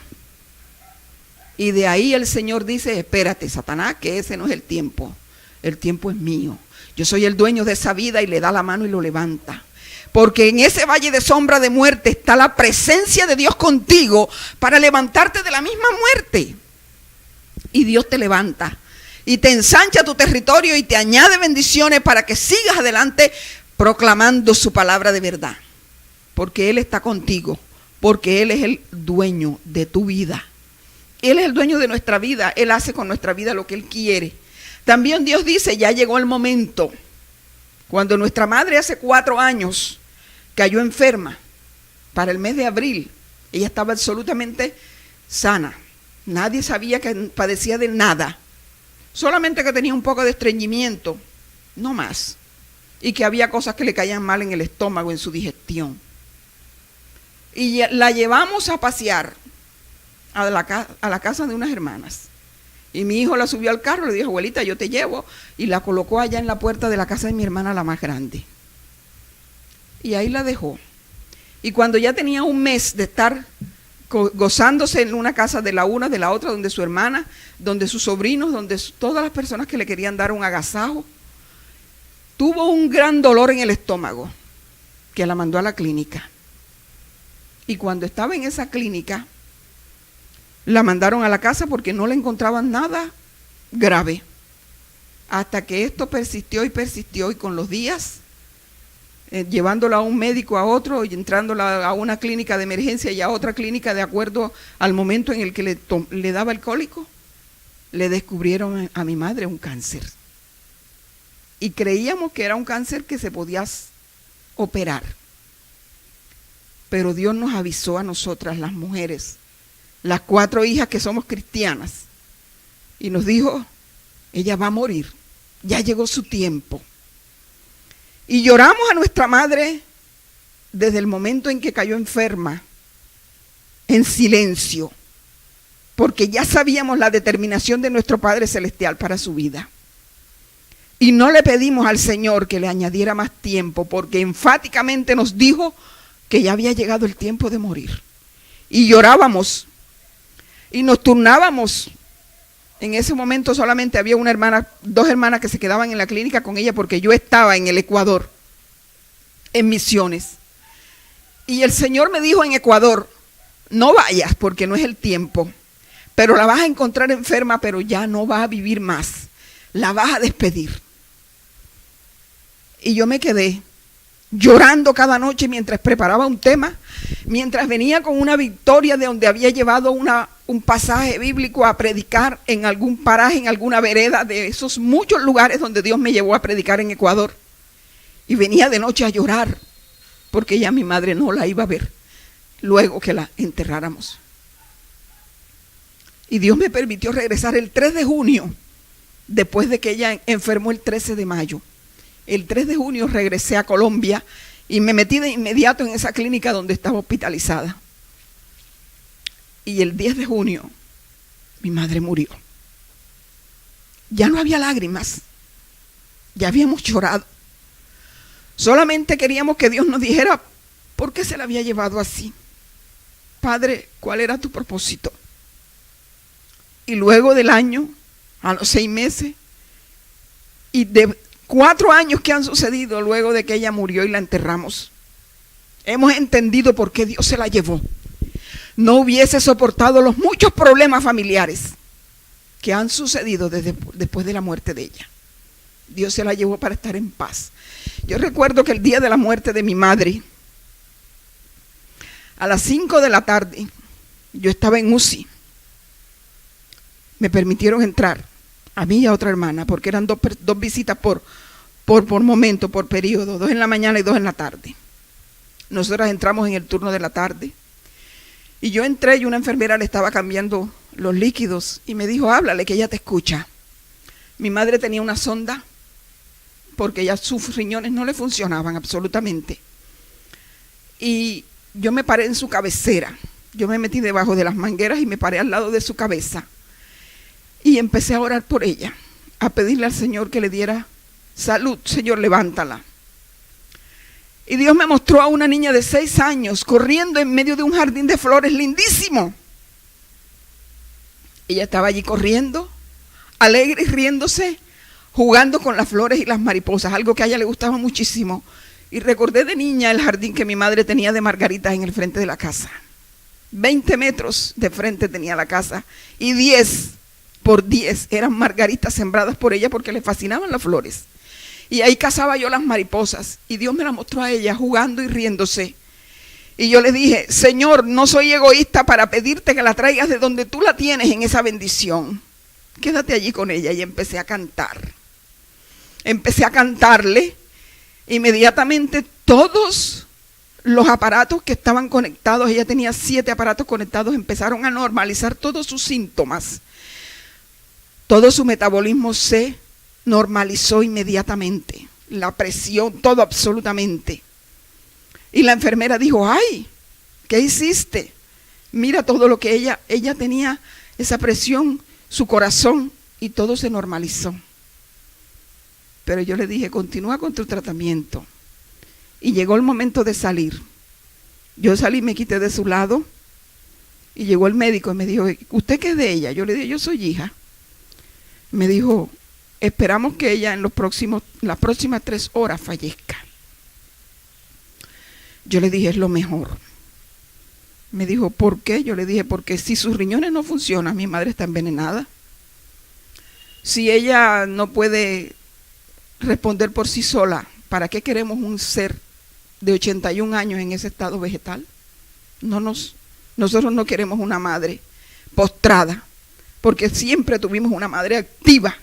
Y de ahí el Señor dice, espérate, Satanás, que ese no es el tiempo es mío. Yo soy el dueño de esa vida, y le da la mano y lo levanta. Porque en ese valle de sombra de muerte está la presencia de Dios contigo para levantarte de la misma muerte. Y Dios te levanta y te ensancha tu territorio y te añade bendiciones para que sigas adelante proclamando su palabra de verdad. Porque Él está contigo, porque Él es el dueño de tu vida. Él es el dueño de nuestra vida, Él hace con nuestra vida lo que Él quiere. También Dios dice, ya llegó el momento. Cuando nuestra madre hace 4 años cayó enferma, para el mes de abril, ella estaba absolutamente sana. Nadie sabía que padecía de nada, solamente que tenía un poco de estreñimiento, no más. Y que había cosas que le caían mal en el estómago, en su digestión. Y la llevamos a pasear a la casa de unas hermanas. Y mi hijo la subió al carro, le dijo, abuelita, yo te llevo, y la colocó allá en la puerta de la casa de mi hermana, la más grande. Y ahí la dejó. Y cuando ya tenía un mes de estar gozándose en una casa de la una, de la otra, donde su hermana, donde sus sobrinos, donde todas las personas que le querían dar un agasajo, tuvo un gran dolor en el estómago, que la mandó a la clínica. Y cuando estaba en esa clínica, la mandaron a la casa porque no le encontraban nada grave. Hasta que esto persistió y con los días, llevándola a un médico, a otro, y entrándola a una clínica de emergencia y a otra clínica de acuerdo al momento en el que le daba el cólico, le descubrieron a mi madre un cáncer. Y creíamos que era un cáncer que se podía operar. Pero Dios nos avisó a nosotras, las mujeres, las 4 hijas que somos cristianas, y nos dijo, ella va a morir, ya llegó su tiempo. Y lloramos a nuestra madre desde el momento en que cayó enferma, en silencio, porque ya sabíamos la determinación de nuestro Padre Celestial para su vida. Y no le pedimos al Señor que le añadiera más tiempo, porque enfáticamente nos dijo que ya había llegado el tiempo de morir. Y llorábamos y nos turnábamos. En ese momento solamente había 2 hermanas que se quedaban en la clínica con ella, porque yo estaba en el Ecuador, en misiones. Y el Señor me dijo en Ecuador, no vayas porque no es el tiempo, pero la vas a encontrar enferma, pero ya no va a vivir más, la vas a despedir. Y yo me quedé llorando cada noche mientras preparaba un tema, mientras venía con una victoria de donde había llevado un pasaje bíblico a predicar en algún paraje, en alguna vereda de esos muchos lugares donde Dios me llevó a predicar en Ecuador. Y venía de noche a llorar porque ya mi madre no la iba a ver luego que la enterráramos. Y Dios me permitió regresar el 3 de junio, después de que ella enfermó el 13 de mayo. El 3 de junio regresé a Colombia Y me metí de inmediato en esa clínica donde estaba hospitalizada. Y el 10 de junio, mi madre murió. Ya no había lágrimas, ya habíamos llorado. Solamente queríamos que Dios nos dijera por qué se la había llevado así. Padre, ¿cuál era tu propósito? Y luego del año, a los 6 meses, y de 4 años que han sucedido luego de que ella murió y la enterramos, hemos entendido por qué Dios se la llevó. No hubiese soportado los muchos problemas familiares que han sucedido después de la muerte de ella. Dios se la llevó para estar en paz. Yo recuerdo que el día de la muerte de mi madre, a las 5 de la tarde, yo estaba en UCI. Me permitieron entrar, a mí y a otra hermana, porque eran dos visitas por momento, por periodo, 2 en la mañana y 2 en la tarde. Nosotras entramos en el turno de la tarde. Y yo entré y una enfermera le estaba cambiando los líquidos y me dijo, háblale que ella te escucha. Mi madre tenía una sonda porque ya sus riñones no le funcionaban absolutamente. Y yo me paré en su cabecera. Yo me metí debajo de las mangueras y me paré al lado de su cabeza. Y empecé a orar por ella, a pedirle al Señor que le diera salud. Señor, levántala. Y Dios me mostró a una niña de 6 años corriendo en medio de un jardín de flores lindísimo. Ella estaba allí corriendo, alegre y riéndose, jugando con las flores y las mariposas, algo que a ella le gustaba muchísimo. Y recordé de niña el jardín que mi madre tenía de margaritas en el frente de la casa. 20 metros de frente tenía la casa y 10 por 10 eran margaritas sembradas por ella porque le fascinaban las flores. Y ahí cazaba yo las mariposas y Dios me la mostró a ella jugando y riéndose. Y yo le dije, Señor, no soy egoísta para pedirte que la traigas de donde tú la tienes en esa bendición. Quédate allí con ella. Y empecé a cantar. Empecé a cantarle. Inmediatamente todos los aparatos que estaban conectados, ella tenía 7 aparatos conectados, empezaron a normalizar todos sus síntomas. Todo su metabolismo se normalizó inmediatamente, la presión, todo absolutamente. Y la enfermera dijo, ay, ¿qué hiciste? Mira todo lo que ella tenía, esa presión, su corazón, y todo se normalizó. Pero yo le dije, continúa con tu tratamiento. Y llegó el momento de salir. Yo salí, me quité de su lado, y llegó el médico y me dijo, ¿usted qué es de ella? Yo le dije, yo soy hija. Me dijo, esperamos que ella en las próximas 3 horas fallezca. Yo le dije, es lo mejor. Me dijo, ¿por qué? Yo le dije, porque si sus riñones no funcionan, mi madre está envenenada. Si ella no puede responder por sí sola, ¿para qué queremos un ser de 81 años en ese estado vegetal? Nosotros no queremos una madre postrada, porque siempre tuvimos una madre activa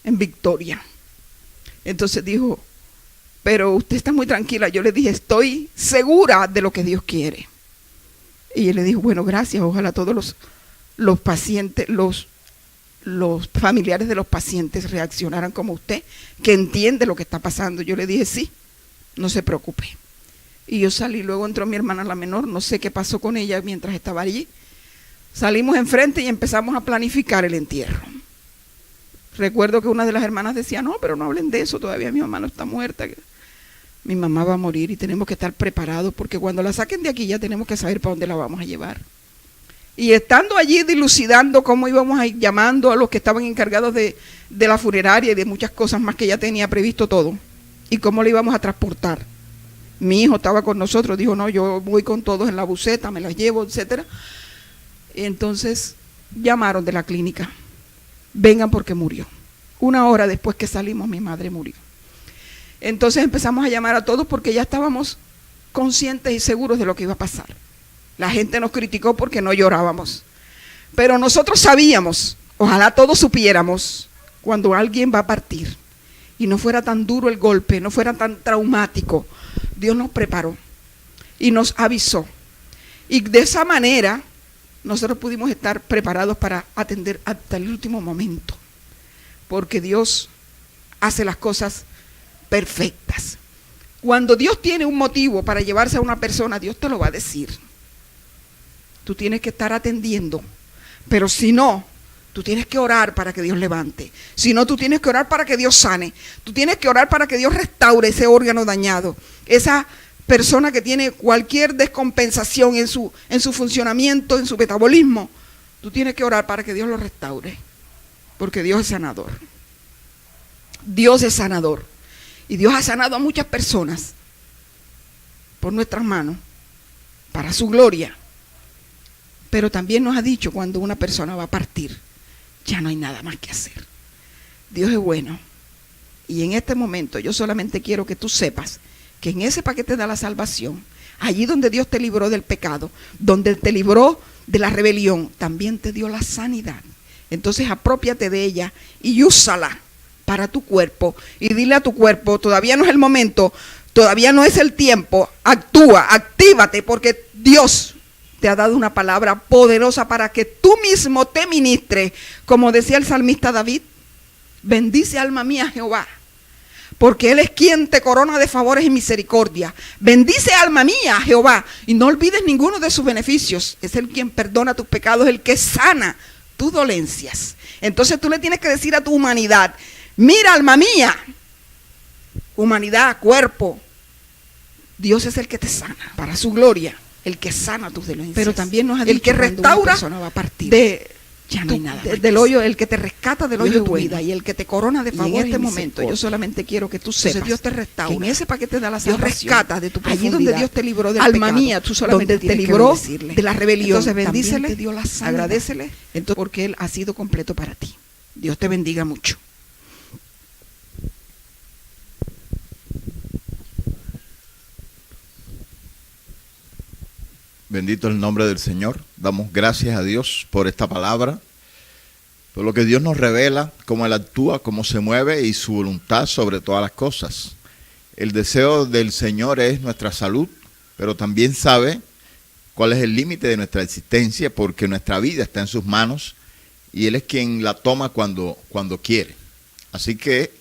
en Victoria. Entonces dijo, pero usted está muy tranquila. Yo le dije, estoy segura de lo que Dios quiere. Y él le dijo, bueno, gracias, ojalá todos los pacientes, los familiares de los pacientes reaccionaran como usted, que entiende lo que está pasando. Yo le dije, sí, no se preocupe. Y yo salí, luego entró mi hermana la menor, no sé qué pasó con ella mientras estaba allí. Salimos enfrente y empezamos a planificar el entierro. Recuerdo que una de las hermanas decía, no, pero no hablen de eso, todavía mi mamá no está muerta. Mi mamá va a morir y tenemos que estar preparados porque cuando la saquen de aquí ya tenemos que saber para dónde la vamos a llevar. Y estando allí dilucidando cómo íbamos a ir llamando a los que estaban encargados de la funeraria y de muchas cosas más que ya tenía previsto todo, y cómo le íbamos a transportar. Mi hijo estaba con nosotros, dijo, no, yo voy con todos en la buseta, me las llevo, etcétera. Y entonces llamaron de la clínica, vengan porque murió. 1 hora después que salimos, mi madre murió. Entonces empezamos a llamar a todos porque ya estábamos conscientes y seguros de lo que iba a pasar. La gente nos criticó porque no llorábamos, pero nosotros sabíamos, ojalá todos supiéramos, cuando alguien va a partir y no fuera tan duro el golpe, no fuera tan traumático, Dios nos preparó y nos avisó. Y de esa manera nosotros pudimos estar preparados para atender hasta el último momento, porque Dios hace las cosas perfectas. Cuando Dios tiene un motivo para llevarse a una persona, Dios te lo va a decir. Tú tienes que estar atendiendo. Pero si no, tú tienes que orar para que Dios levante. Si no, tú tienes que orar para que Dios sane. Tú tienes que orar para que Dios restaure ese órgano dañado. Esa persona que tiene cualquier descompensación en su funcionamiento, en su metabolismo, tú tienes que orar para que Dios lo restaure. Porque Dios es sanador. Dios es sanador. Y Dios ha sanado a muchas personas por nuestras manos, para su gloria. Pero también nos ha dicho cuando una persona va a partir, ya no hay nada más que hacer. Dios es bueno. Y en este momento yo solamente quiero que tú sepas que en ese paquete de la salvación, allí donde Dios te libró del pecado, donde te libró de la rebelión, también te dio la sanidad. Entonces aprópiate de ella y úsala para tu cuerpo. Y dile a tu cuerpo, todavía no es el momento, todavía no es el tiempo, actúa, actívate, porque Dios te ha dado una palabra poderosa para que tú mismo te ministres. Como decía el salmista David, bendice alma mía Jehová, porque Él es quien te corona de favores y misericordia. Bendice alma mía Jehová, y no olvides ninguno de sus beneficios. Es Él quien perdona tus pecados, el que sana tus dolencias. Entonces tú le tienes que decir a tu humanidad, mira alma mía, humanidad, cuerpo, Dios es el que te sana para su gloria. El que sana tus dolencias. Pero también nos ha dicho, el que restaura va a partir ya no hay nada del hoyo, el que te rescata del hoyo de tu vida y el que te corona de favor. En este momento yo solamente quiero que tú sepas, Dios te restaura, que en ese paquete de la salvación, Dios rescata de tu profundidad, allí donde Dios te libró del alma pecado, mía, tú solamente donde te libró de la rebelión. Entonces bendícele, te dio la agradécele, entonces, porque Él ha sido completo para ti. Dios te bendiga mucho. Bendito el nombre del Señor. Damos gracias a Dios por esta palabra, por lo que Dios nos revela, cómo Él actúa, cómo se mueve y su voluntad sobre todas las cosas. El deseo del Señor es nuestra salud, pero también sabe cuál es el límite de nuestra existencia, porque nuestra vida está en sus manos y Él es quien la toma cuando quiere. Así que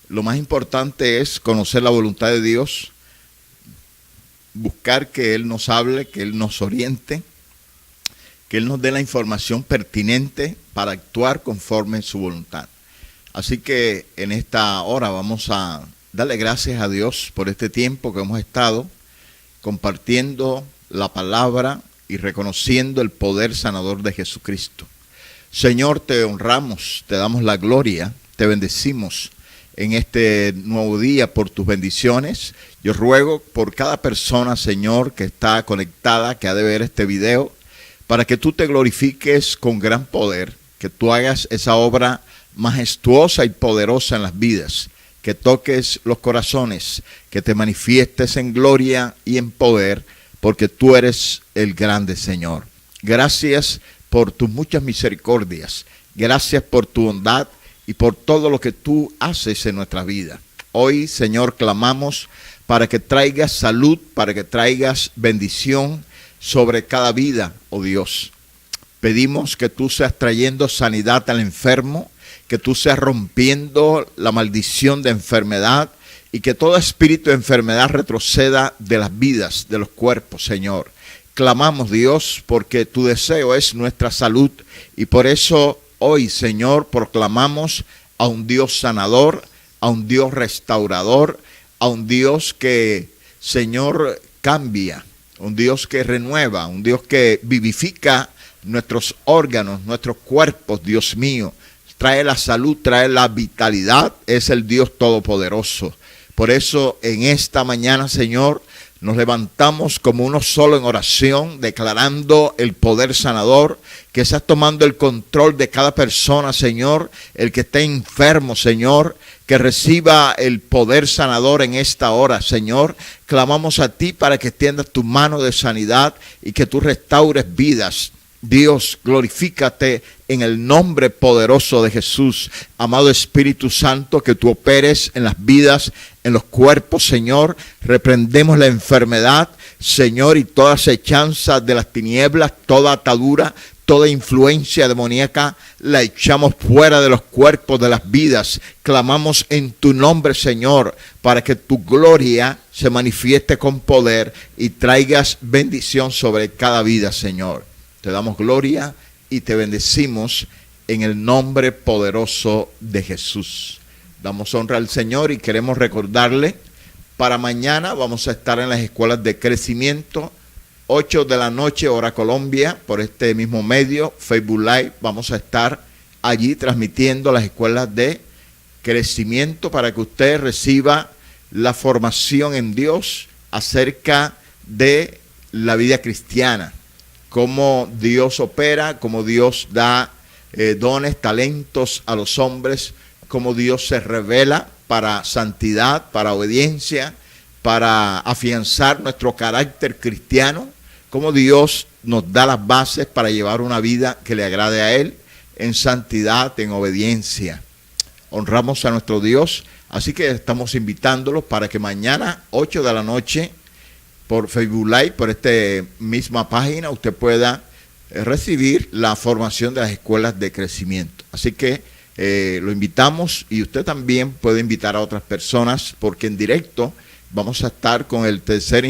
lo más importante es conocer la voluntad de Dios, buscar que Él nos hable, que Él nos oriente, que Él nos dé la información pertinente para actuar conforme su voluntad. Así que en esta hora vamos a darle gracias a Dios por este tiempo que hemos estado compartiendo la palabra y reconociendo el poder sanador de Jesucristo. Señor, te honramos, te damos la gloria, te bendecimos en este nuevo día por tus bendiciones. Yo ruego por cada persona, Señor, que está conectada, que ha de ver este video, para que tú te glorifiques con gran poder, que tú hagas esa obra majestuosa y poderosa en las vidas, que toques los corazones, que te manifiestes en gloria y en poder, porque tú eres el grande Señor. Gracias por tus muchas misericordias, gracias por tu bondad y por todo lo que tú haces en nuestra vida. Hoy, Señor, clamamos para que traigas salud, para que traigas bendición sobre cada vida, oh Dios. Pedimos que tú seas trayendo sanidad al enfermo, que tú seas rompiendo la maldición de enfermedad y que todo espíritu de enfermedad retroceda de las vidas, de los cuerpos, Señor. Clamamos, Dios, porque tu deseo es nuestra salud y por eso hoy, Señor, proclamamos a un Dios sanador, a un Dios restaurador, a un Dios que, Señor, cambia, un Dios que renueva, un Dios que vivifica nuestros órganos, nuestros cuerpos, Dios mío. Trae la salud, trae la vitalidad, es el Dios todopoderoso. Por eso en esta mañana, Señor, nos levantamos como uno solo en oración, declarando el poder sanador, que estás tomando el control de cada persona, Señor, el que esté enfermo, Señor, que reciba el poder sanador en esta hora, Señor. Clamamos a ti para que extiendas tu mano de sanidad y que tú restaures vidas. Dios, glorifícate en el nombre poderoso de Jesús. Amado Espíritu Santo, que tú operes en las vidas, en los cuerpos, Señor. Reprendemos la enfermedad, Señor, y toda acechanza de las tinieblas, toda atadura, toda influencia demoníaca la echamos fuera de los cuerpos, de las vidas. Clamamos en tu nombre, Señor, para que tu gloria se manifieste con poder y traigas bendición sobre cada vida, Señor. Te damos gloria y te bendecimos en el nombre poderoso de Jesús. Damos honra al Señor y queremos recordarle, para mañana vamos a estar en las escuelas de crecimiento, 8 de la noche, hora Colombia, por este mismo medio, Facebook Live. Vamos a estar allí transmitiendo las escuelas de crecimiento para que usted reciba la formación en Dios acerca de la vida cristiana, cómo Dios opera, cómo Dios da dones, talentos a los hombres, cómo Dios se revela para santidad, para obediencia, para afianzar nuestro carácter cristiano, cómo Dios nos da las bases para llevar una vida que le agrade a Él en santidad, en obediencia. Honramos a nuestro Dios, así que estamos invitándolos para que mañana, 8 de la noche, por Facebook Live, por esta misma página, usted pueda recibir la formación de las escuelas de crecimiento. Así que lo invitamos y usted también puede invitar a otras personas, porque en directo vamos a estar con el tercer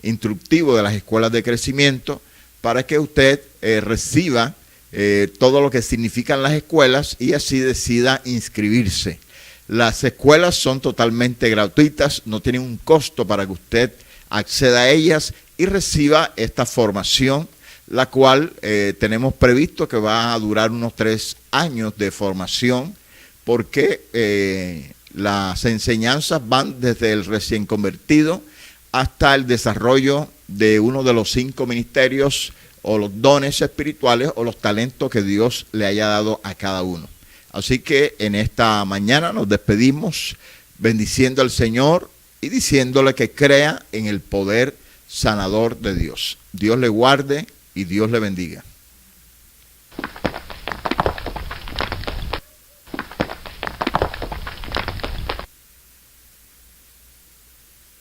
instructivo de las escuelas de crecimiento para que usted reciba todo lo que significan las escuelas y así decida inscribirse. Las escuelas son totalmente gratuitas, no tienen un costo para que usted acceda a ellas y reciba esta formación, la cual tenemos previsto que va a durar unos 3 años de formación, porque las enseñanzas van desde el recién convertido hasta el desarrollo de uno de los 5 ministerios o los dones espirituales o los talentos que Dios le haya dado a cada uno. Así que en esta mañana nos despedimos bendiciendo al Señor y diciéndole que crea en el poder sanador de Dios. Dios le guarde y Dios le bendiga.